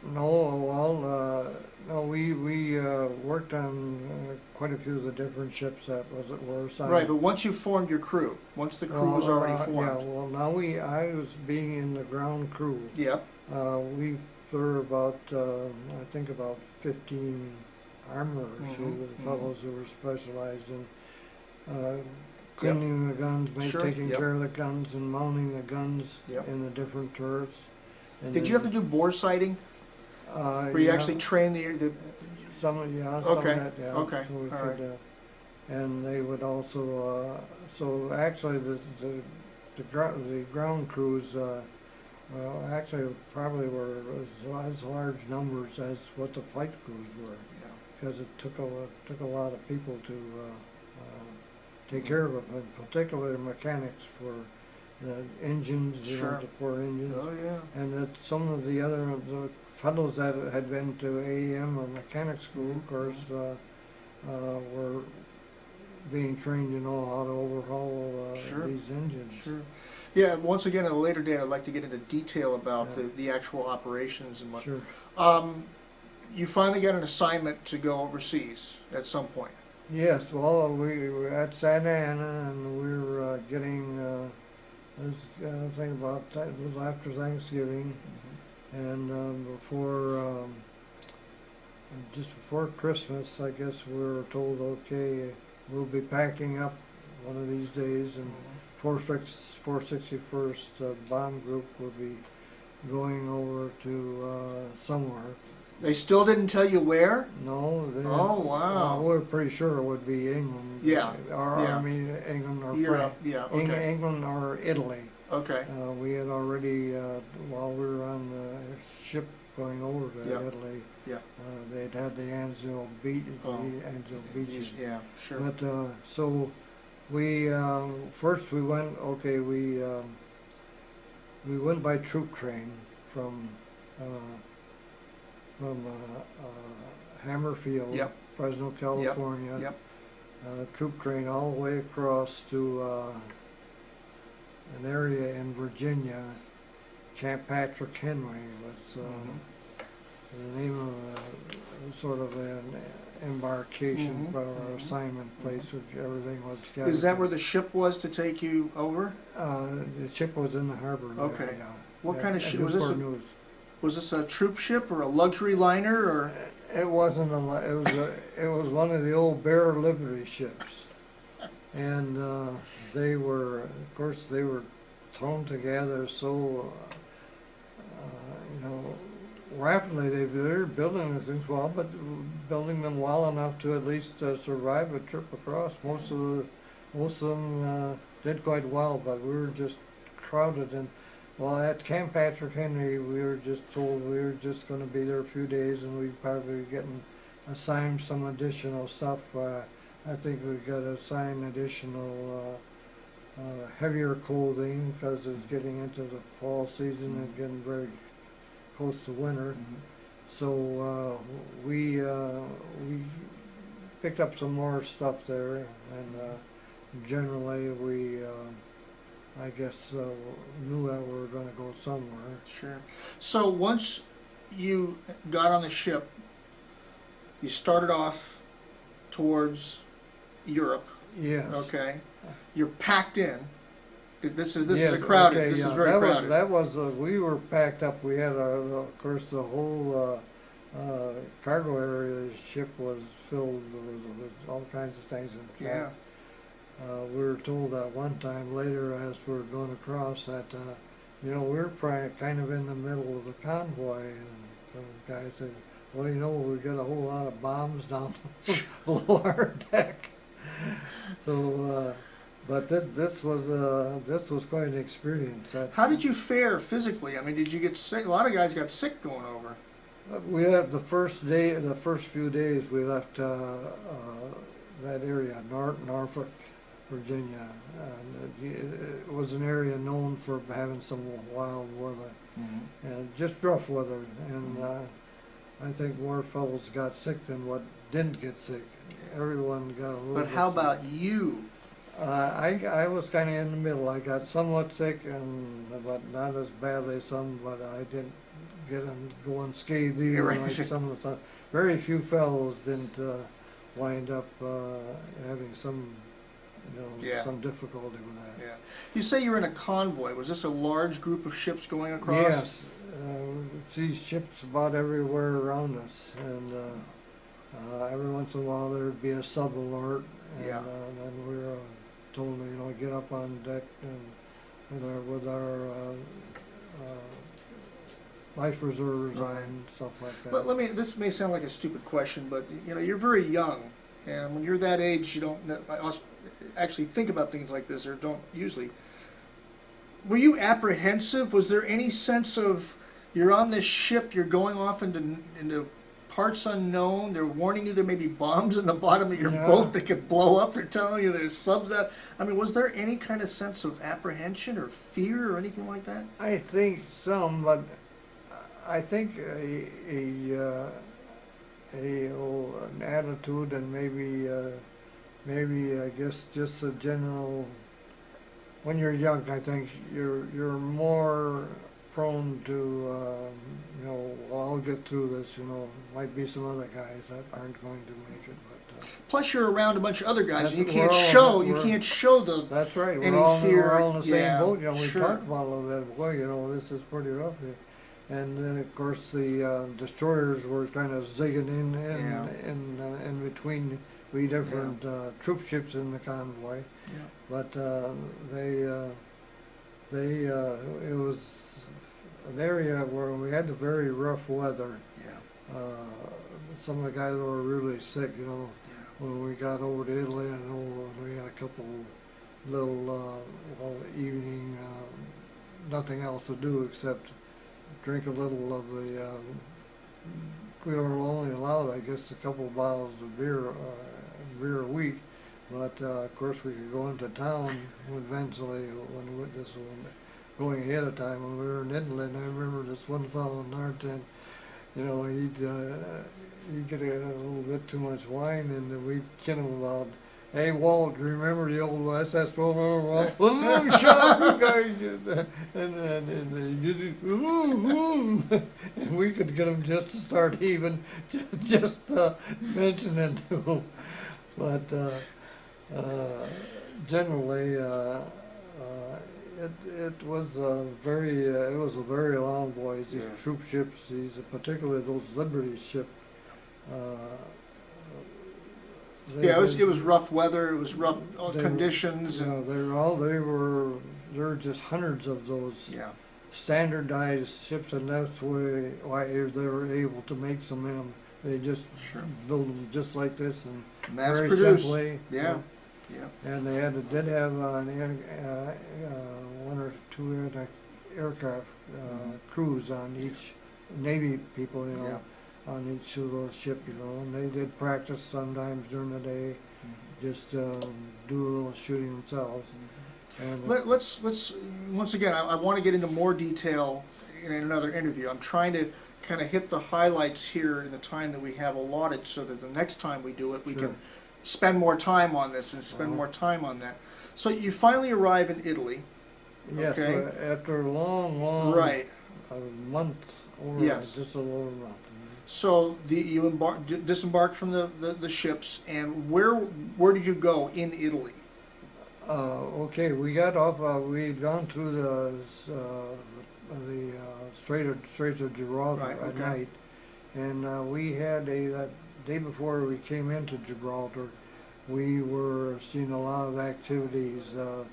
No, well, no, we worked on quite a few of the different ships that were assigned. Right, but once you formed your crew, once the crew was already Yeah, formed. well, I was being in the ground crew. Yep. We were about, I think about 15 armorers, who Mhm, were the mhm. fellows who were specialized in cleaning the guns, Sure, taking yep. care of the guns and mounting the guns Yep. in the different turrets. And Did you have to do bore sighting? Where you yeah. actually train the Some of, yeah, Okay, some of that, yeah. okay, So we all could, and they would also, so actually the ground crews, actually probably were as large numbers as what the flight crews were, yeah. because it took a lot of people to take care of it, and particularly mechanics for the engines, Sure. the 4 engines. Oh yeah. And that some of the fellows that had been to AEM or mechanic school, of course, were being trained to know how to overhaul Sure. these engines. Sure. Yeah, once again, at a later date, I'd like to get into detail about Yeah. the actual operations and what. Sure. You finally got an assignment to go overseas at some point. Yes, well, we were at Santa Ana, and we were getting, I think about that, it was after Thanksgiving, and just before Christmas, I guess we were told, okay, we'll be packing up one of these days, and 461st Bomb Group will be going over to somewhere. They still didn't tell you where? No, they. Oh, wow. We're pretty sure it would be England. Yeah, Or yeah. I mean, England or Europe, France. yeah, okay. England or Italy. Okay. We had already, while we were on the ship going over to Yeah. Italy, Yeah. they'd had the Anzio Oh. beaches. Yeah, sure. But so we first we went. Okay, we went by troop train from Hammerfield, Yep. Fresno, California. Yep. Troop train all the way across to an area in Virginia. Camp Patrick Henry was the name of sort of an embarkation Mhm, for our mhm, assignment place, which everything was. Is that where the ship was to take you over? The ship was in the harbor. there, Okay. yeah. What kind of At ship was this? Newport News. Was this a troop ship or a luxury liner or? It wasn't it was one of the old Bear Livery ships, and they were, of course, they were thrown together so, rapidly. They're building the things well, but building them well enough to at least survive a trip across. Most of them did quite well, but we were just crowded. And well, at Camp Patrick Henry, we were just told we were just going to be there a few days, and we'd probably be getting assigned some additional stuff. I think we got assigned additional heavier clothing because it's getting into the fall season and getting very close to winter. So we picked up some more stuff there, and generally we I guess knew that we were going to go somewhere. Sure. So once you got on the ship, you started off towards Europe. Yes. Okay. You're packed in. This is Yes, a crowded. okay, This yeah, is very crowded. That was we were packed up. We had of course the whole cargo area of the ship was filled with all kinds of things. Yeah. We were told that one time later as we were going across that we were kind of in the middle of the convoy, and some guy said, "Well, we got a whole lot of bombs down below our deck." So, but this was quite an experience. How did you fare physically? I mean, did you get sick? A lot of guys got sick going over. We left the first few days we left that area, Norfolk, Virginia. It was an area known for having some wild weather and just rough weather. And I think more fellows got sick than what didn't get sick. Everyone got a little But bit how sick. about you? I was kind of in the middle. I got somewhat sick, but not as badly as some. But I didn't get go unscathed either. Right. Like some very few fellows didn't wind up having some, some difficulty with that. Yeah. You say you were in a convoy. Was this a large group of ships going across? Yes, see ships about everywhere around us, and every once in a while there'd be a sub alert, and then we were told to get up on deck and with our life reserves on and stuff like that. But this may sound like a stupid question, but you're very young, and when you're that age, you don't actually think about things like this, or don't usually. Were you apprehensive? Was there any sense of you're on this ship, you're going off into parts unknown, they're warning you there may be bombs in the bottom of your boat that could blow up, they're telling you there's subs out. I mean, was there any kind of sense of apprehension or fear or anything like that? I think some, but I think an attitude and maybe I guess just a general. When you're young, I think you're more prone to well, I'll get through this. Might be some other guys that aren't going to make it, but. Plus, you're around a bunch of other guys, and you We're can't show the. That's right. Any We're all fear. in the same boat. We Sure. talked about a little bit. Boy, this is pretty rough here. And of course, the destroyers were kind of zigging in between three different troop ships in the convoy. Yeah. But it was an area where we had the very rough weather. Yeah. Some of the guys were really sick. When we got over to Italy, I know we had a couple little evening, nothing else to do except drink a little of the. We were only allowed, I guess, a couple of bottles of beer a week, but of course we could go into town eventually when this was going ahead of time. When we were in Italy, and I remember this one fellow in our tent. He'd get a little bit too much wine, and we'd kid him about, "Hey, Walt, remember the old SS Walt? Oh, shut up, you guys!" And and we could get him just to start heaving, just mention it to him. But generally, it was a very long voyage. These troop ships, particularly those Liberty ships. It was rough weather. It was rough conditions. There were just hundreds of those. Yeah. standardized ships, and that's why they were able to make some of them. They just Sure. build them just like this and Mass very produced. simply. Yeah. Yeah. And they did have one or two aircraft crews on each Navy people, Yeah. on each of those ship, and they did practice sometimes during the day, just do a little shooting themselves. And Let's once again. I want to get into more detail in another interview. I'm trying to kind of hit the highlights here in the time that we have allotted, so that the next time we do it, we Sure. can spend more time on this and spend more time on that. So you finally arrive in Italy. yes, Okay. After a long, Right. a month or Yes. just a little over a month. So you disembarked from the ships, and where did you go in Italy? Okay, we got off. We'd gone through the Straits of Gibraltar Right, at okay. night, and we had that day before we came into Gibraltar. We were seeing a lot of activities, our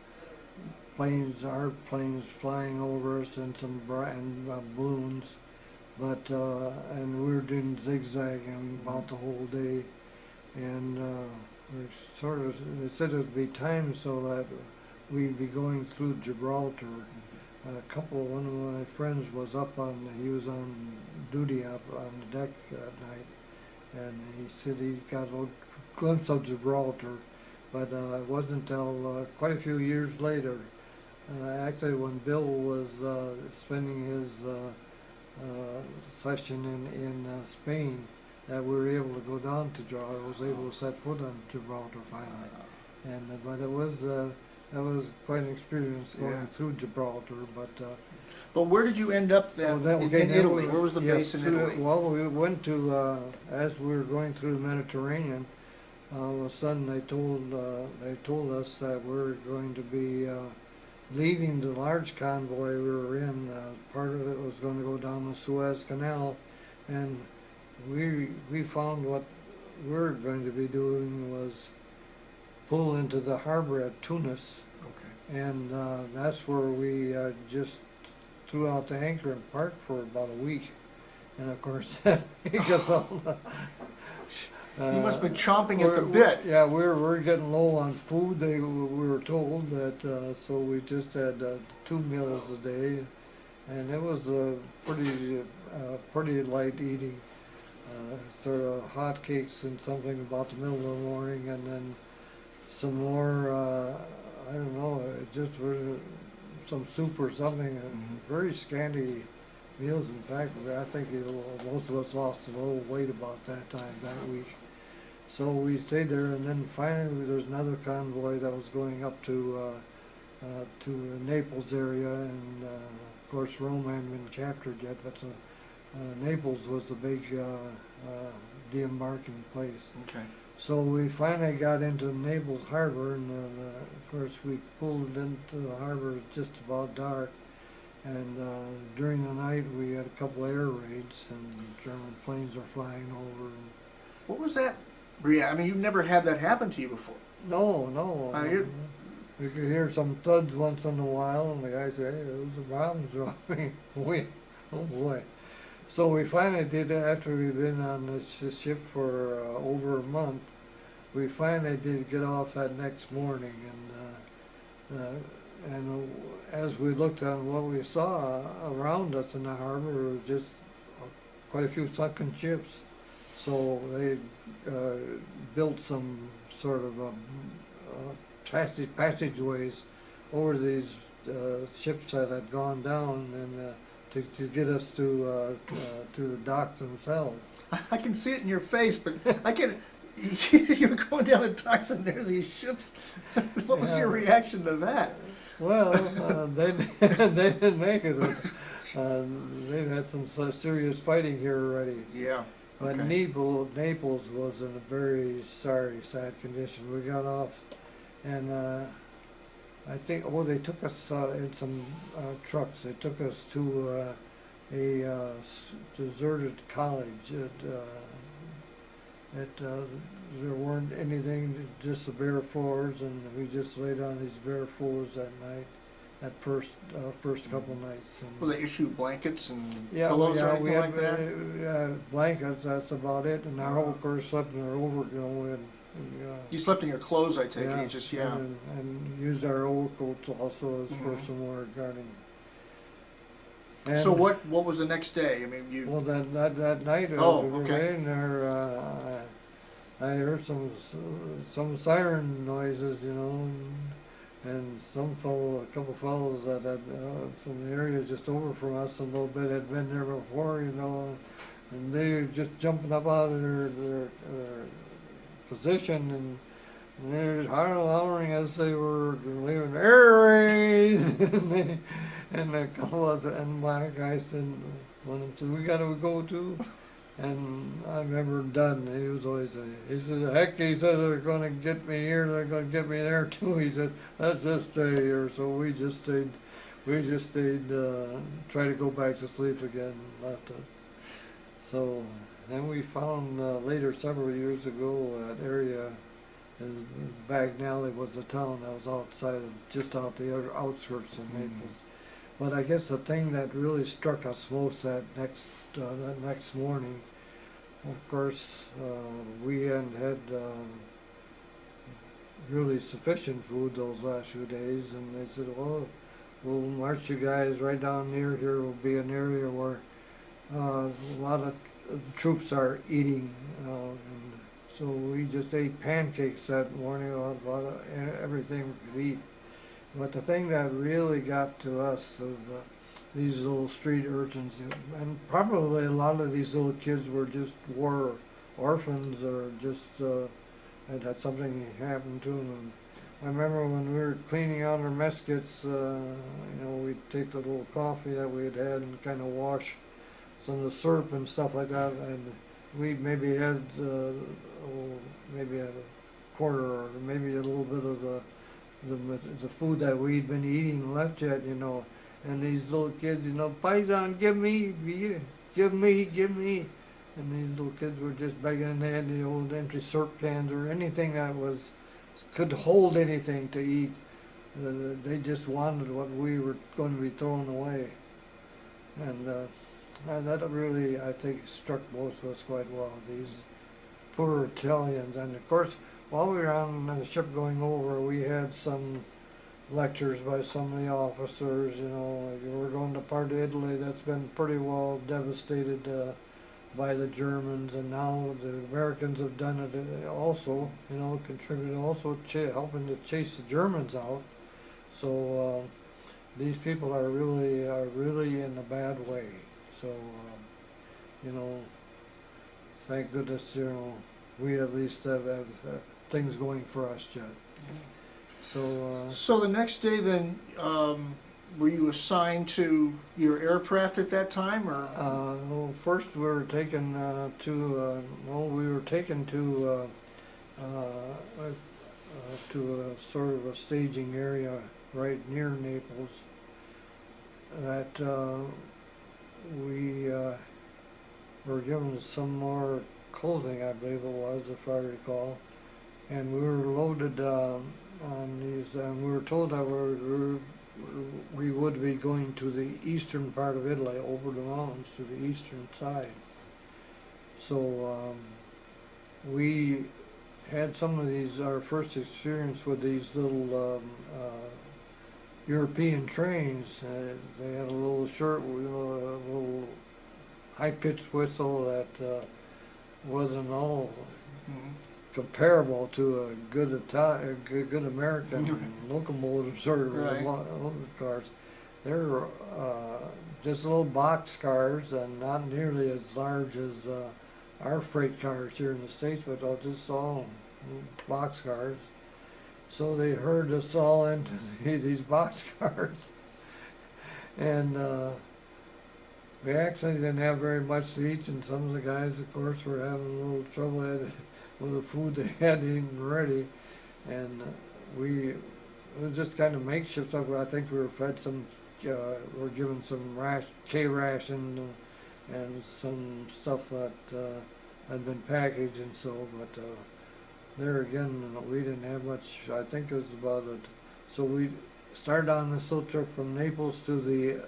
planes flying over us, and some balloons, but and we were doing zigzagging about the whole day, and we they said it would be timed so that we'd be going through Gibraltar. One of my friends was he was on duty up on the deck that night, and he said he got a glimpse of Gibraltar, but it wasn't until quite a few years later, actually when Bill was spending his session in Spain, that we were able to go down to Gibraltar. I was able to set foot on Gibraltar finally, but it was that was quite an experience going Yeah. through Gibraltar. But where did you end up then in Italy? Where was the base in Italy? Well, we went to as we were going through the Mediterranean. All of a sudden, they told us that we were going to be leaving the large convoy we were in. Part of it was going to go down the Suez Canal, and we found what we were going to be doing was pull into the harbor at Tunis, Okay. and that's where we just threw out the anchor and parked for about a week. And of course, because all the, You must have been chomping at the bit. Yeah, we're getting low on food. We were told that, so we just had 2 meals a day, and it was pretty light eating. Sort of hotcakes and something about the middle of the morning, and then some more. I don't know, just some soup or something. Very scanty meals. In fact, I think most of us lost a little weight about that time that week. So we stayed there, and then finally there was another convoy that was going up to the Naples area, and of course Rome hadn't been captured yet, but Naples was the big de-embarking place. Okay. So we finally got into Naples harbor, and of course we pulled into the harbor just about dark, and during the night we had a couple air raids, and German planes were flying over. And What was that? Yeah, I mean, you've never had that happen to you before. no. We could hear some thuds once in a while, and the guy said, "Hey, those are bombs dropping." Oh boy. So we finally did, after we'd been on this ship for over a month, we finally did get off that next morning, and as we looked on what we saw around us in the harbor, it was just quite a few sunken ships. So they built some sort of passageways over these ships that had gone down, and to get us to the docks themselves. I can see it in your face, but I can. You're going down the docks and there's these ships. What was your reaction to that? Well, they they didn't make it. They've had some serious fighting here already. Yeah. But Okay. Naples was in a very sad condition. We got off, and I think they took us in some trucks. They took us to a deserted college. There weren't anything, just the bare floors, and we just laid on these bare floors that night. that first couple nights. And Will they issue blankets and yeah, pillows or we anything had like that? blankets. That's about it. And our whole course slept in our You slept in your clothes, I take it. yeah, You just yeah. and used our overcoats also as for some more guarding. And So what was the next day? I mean, you well, that night, Oh, we were okay. in there, I heard some siren noises, and a couple fellows that had from the area just over from us a little bit had been there before, and they were just jumping up out of their position, and they were just hollering as they were leaving air raid, and a couple of and my guy said, one of them said, "We gotta go too." And I remember Dunn, he was always, he said, "Heck," he said, "they're gonna get me here, they're gonna get me there too." He said, "Let's just stay here." So we just stayed, try to go back to sleep again, left it. So, then we found later, several years ago, that area, Bagnally was a town that was outside of, just out the outskirts of Naples. But I guess the thing that really struck us most that next morning, of course, we hadn't had really sufficient food those last few days, and they said, "Well, we'll march you guys right down near here. Will be an area where a lot of troops are eating." And so we just ate pancakes that morning, about everything we could eat. But the thing that really got to us was these little street urchins, and probably a lot of these little kids were orphans or just had something happen to them. I remember when we were cleaning out our mess kits, we'd take the little coffee that we had and kind of wash some of the syrup and stuff like that, and we maybe had maybe a quarter or maybe a little bit of the food that we'd been eating left yet, and these little kids, "Paisan, give me, give me," and these little kids were just begging, and they had the old empty syrup cans or anything that could hold anything to eat. They just wanted what we were going to be throwing away, and that really, I think, struck most of us quite well. These poor Italians, and of course, while we were on the ship going over, we had some lectures by some of the officers, like we're going to part of Italy that's been pretty well devastated by the Germans, and now the Americans have done it also, contributed also helping to chase the Germans out. So these people are really in a bad way. So, thank goodness, we at least have things going for us yet. So. So the next day, then, were you assigned to your aircraft at that time, or? Well, first we were taken to a sort of a staging area right near Naples. That we were given some more clothing, I believe it was, if I recall, and we were loaded on these, and we were told that we would be going to the eastern part of Italy, over the mountains to the eastern side. So we had some of these, our first experience with these little European trains. They had a little short, a little high-pitched whistle that wasn't all comparable to a good good American locomotive or local cars. They're just little box cars, and not nearly as large as our freight cars here in the States, but just all box cars. So they herded us all into these box cars, and we actually didn't have very much to eat, and some of the guys, of course, were having a little trouble with the food they had eaten already, and it was just kind of makeshift stuff. I think we were fed some, were given some K-ration and some stuff that had been packaged and so, but there again, we didn't have much. I think it was about it. So started on the slow trip from Naples to the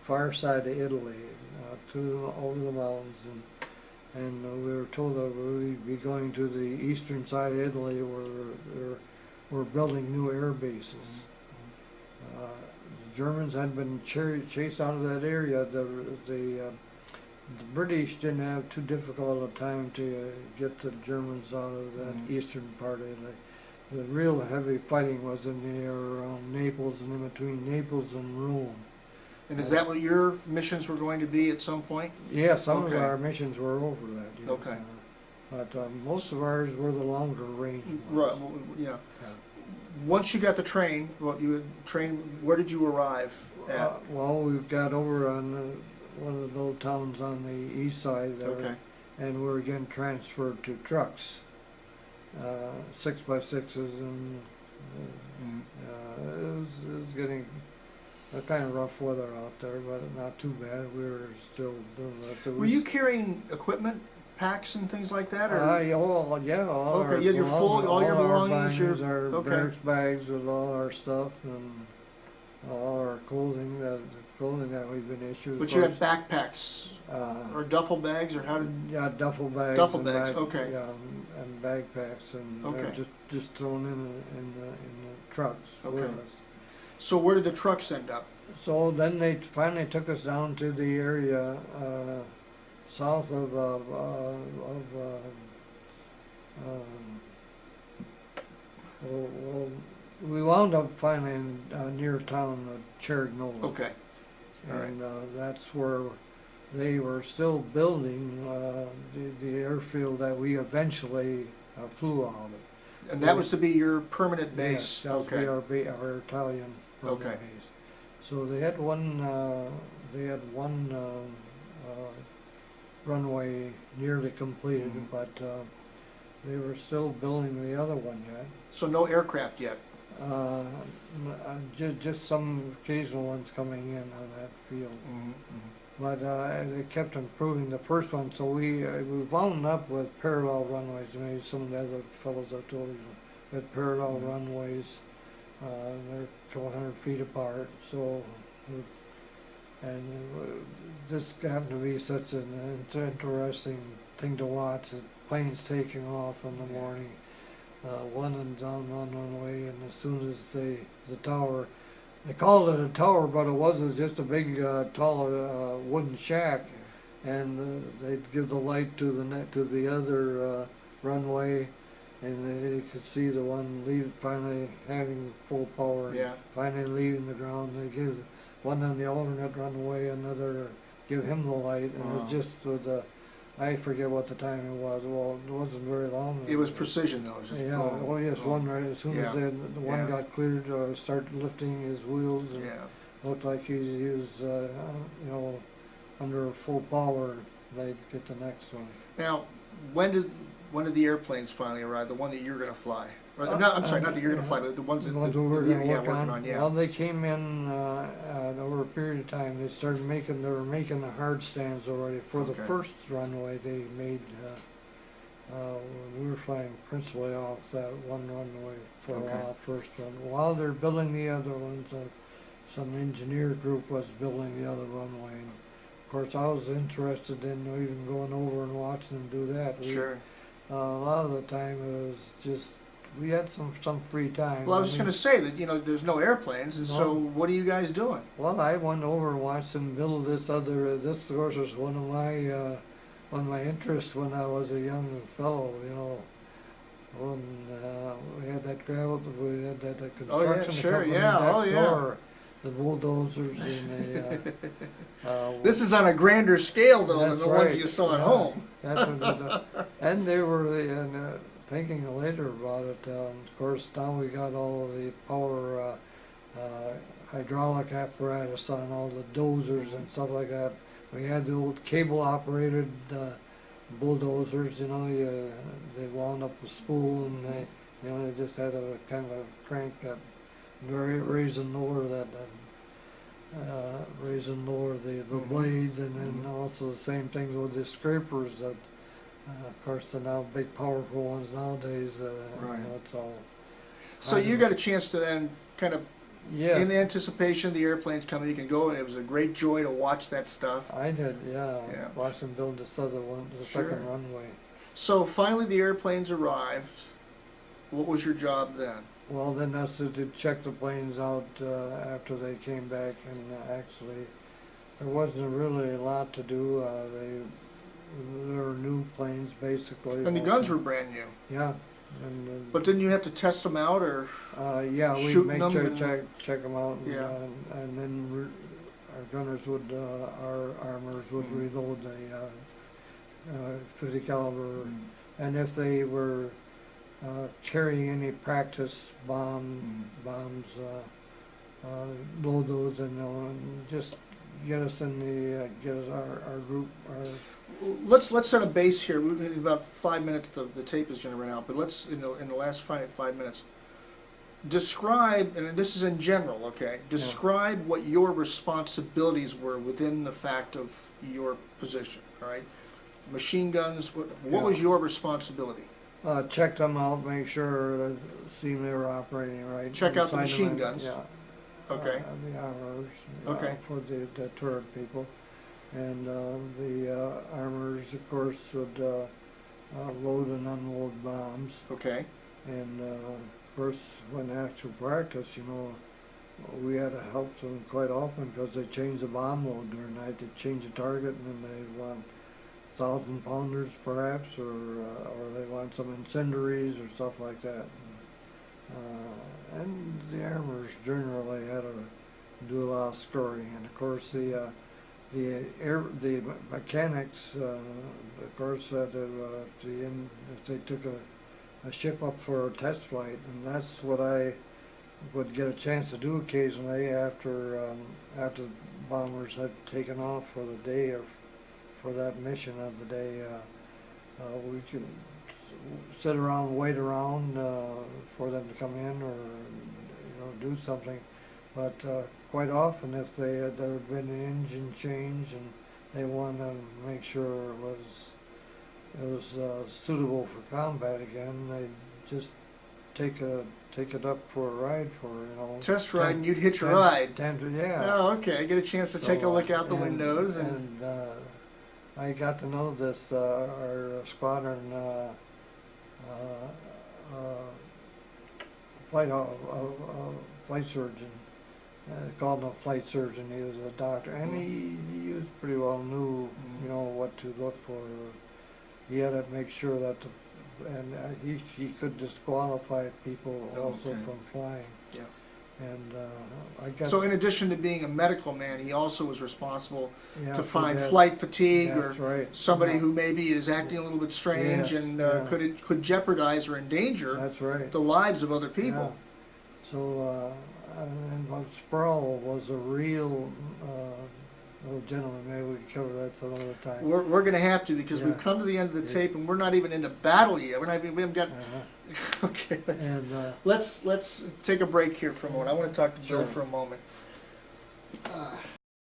far side of Italy, over the mountains, and we were told that we'd be going to the eastern side of Italy where we're building new air bases. The Germans had been chased out of that area. The British didn't have too difficult a time to get the Germans out of that eastern part of Italy. The real heavy fighting was in the area around Naples and in between Naples and Rome. And is that what your missions were going to be at some point? Yeah, some of Okay. our missions were over that. Yes. Okay. But most of ours were the longer range ones. Right, well, yeah. Once you got the train, where did you arrive at? Well, we've got over on one of the little towns on the east side there, Okay. and we're again transferred to trucks, 6x6s, and it was getting kind of rough weather out there, but not too bad. We were still doing that. Were you carrying equipment packs and things like that? Or? Yeah, all Okay, our you had your full, all your belongings, our okay. barracks bags with all our stuff and all our clothing that we've been issued. But of you had course. backpacks Uh, or duffel bags, or how did? Yeah, duffel bags. Duffel and bags, okay. Yeah, and backpacks, and they're Okay. just thrown in the trucks with Okay. us. So where did the trucks end up? So then they finally took us down to the area south of well, we wound up finally in near town of Cerignola. Okay. All right. And that's where they were still building the airfield that we eventually flew out of. And that was to be your permanent base? Yes, that was Okay. our Italian permanent Okay. base. So they had one runway nearly completed, but they were still building the other one yet. So no aircraft yet? Just some occasional ones coming in on that field. But they kept improving the first one, so we wound up with parallel runways. Maybe some of the other fellows I told you had parallel runways. They're a couple 100 feet apart. So, this happened to be such an interesting thing to watch. The planes taking off in the morning, one and down one runway, and as soon as the tower. They called it a tower, but it wasn't. Just a big, tall wooden shack, and they'd give the light to the other runway, and they could see the one finally having full power, and Yeah. finally leaving the ground. They give one on the alternate runway, another give him the light, and it was just with I forget what the time it was. Well, it wasn't very long. It was precision though. It was just Yeah. boom, Oh yes, boom. one right as soon as Yeah. the one Yeah. got cleared, started lifting his wheels, and Yeah. looked like he was under full power. They'd get the next one. Now, when did the airplanes finally arrive? The one that you're going to fly? Or, no, I'm sorry, not that you're going to fly, but the ones that The ones we were going to yeah, work working on. on. Yeah. Well, they came in over a period of time. They were making the hard stands already for the Okay. first runway they made. We were flying principally off that one runway for Okay. our first one. While they're building the other ones, some engineer group was building the other runway. And of course, I was interested in even going over and watching them do that. Sure. A lot of the time it was just, we had some free time. Well, I was just mean, going to say that there's no airplanes, and so No. what are you guys doing? Well, I went over and watched them build this of course was one of my interests when I was a young fellow, when we had that the Oh, yeah, construction sure, company yeah, next oh, yeah. door, the bulldozers and the. This is on a grander scale though than That's the ones right. you saw at Yeah. home. That's what and they were thinking later about it. Of course, now we got all the power hydraulic apparatus on all the dozers and stuff like that. We had the old cable-operated bulldozers. They wound up a spool, and they just had a kind of a crank that raise and lower the blades, and then also the same thing with the scrapers that. Of course, they're now big, powerful ones nowadays. Right. It's all. So you got a chance to then kind of Yes. in anticipation of the airplanes coming. You can go, and it was a great joy to watch that stuff. I did, yeah. Yeah. Watch them build the Sure. second runway. So finally the airplanes arrived. What was your job then? Well, then that's to check the planes out after they came back, and actually, there wasn't really a lot to do. They were new planes, basically. And the guns were brand new. Yeah. And, But didn't you have to test them out, or? yeah, we'd shooting make them sure and- check them out, Yeah. and then our gunners would, our armors would Mhm. reload the 50 caliber, Mm. and if they were carrying any practice Mm. bombs, load those and just get us in the get us our group. Let's set a base here. In about 5 minutes, the tape is going to run out. But let's in the last 5 minutes, describe, and this is in general, okay? Describe what your responsibilities were within the fact of your position. All right, machine guns. What was your responsibility? Check them out, make sure that see they were operating right. Check out the Sign them machine in, guns. Yeah. Okay. The armors. Okay. For the turret people, and the armors, of course, would load and unload bombs. Okay. And of course, when after practice, we had to help them quite often because they changed the bomb load during the night. They changed the target, and then they want 1,000-pounders perhaps, or they want some incendiaries or stuff like that. And the armors generally had to do a lot of scurrying, and of course the mechanics, of course, had to if they took a ship up for a test flight, and that's what I would get a chance to do occasionally after bombers had taken off for the day or for that mission of the day. We could sit around and wait around for them to come in or do something, but quite often if there had been an engine change and they wanted to make sure it was suitable for combat again, they just take it up for a ride for Test ride, and you'd hitch a ride. Yeah. Oh, okay. Get a chance to take a look out the windows and I got to know this our squadron flight surgeon. Called him a flight surgeon. He was a doctor, and he was pretty well knew what to look for. He had to make sure that he could disqualify people also from flying. Yeah. And I got. So in addition to being a medical man, he also was responsible Yeah, to for find that. flight fatigue That's or right. somebody Yeah. who maybe is acting a little bit strange Yes, and yeah. could jeopardize or endanger That's right. the lives of other people. Yeah. So and Sproul was a real gentleman. Maybe we can cover that some other time. We're going to have to, because we've Yeah. come to the end of the Yeah. tape and we're not even into battle yet. We haven't got. Uh-huh. Okay. And Let's take a break here for a moment. I want to talk to Bill Sure. for a moment.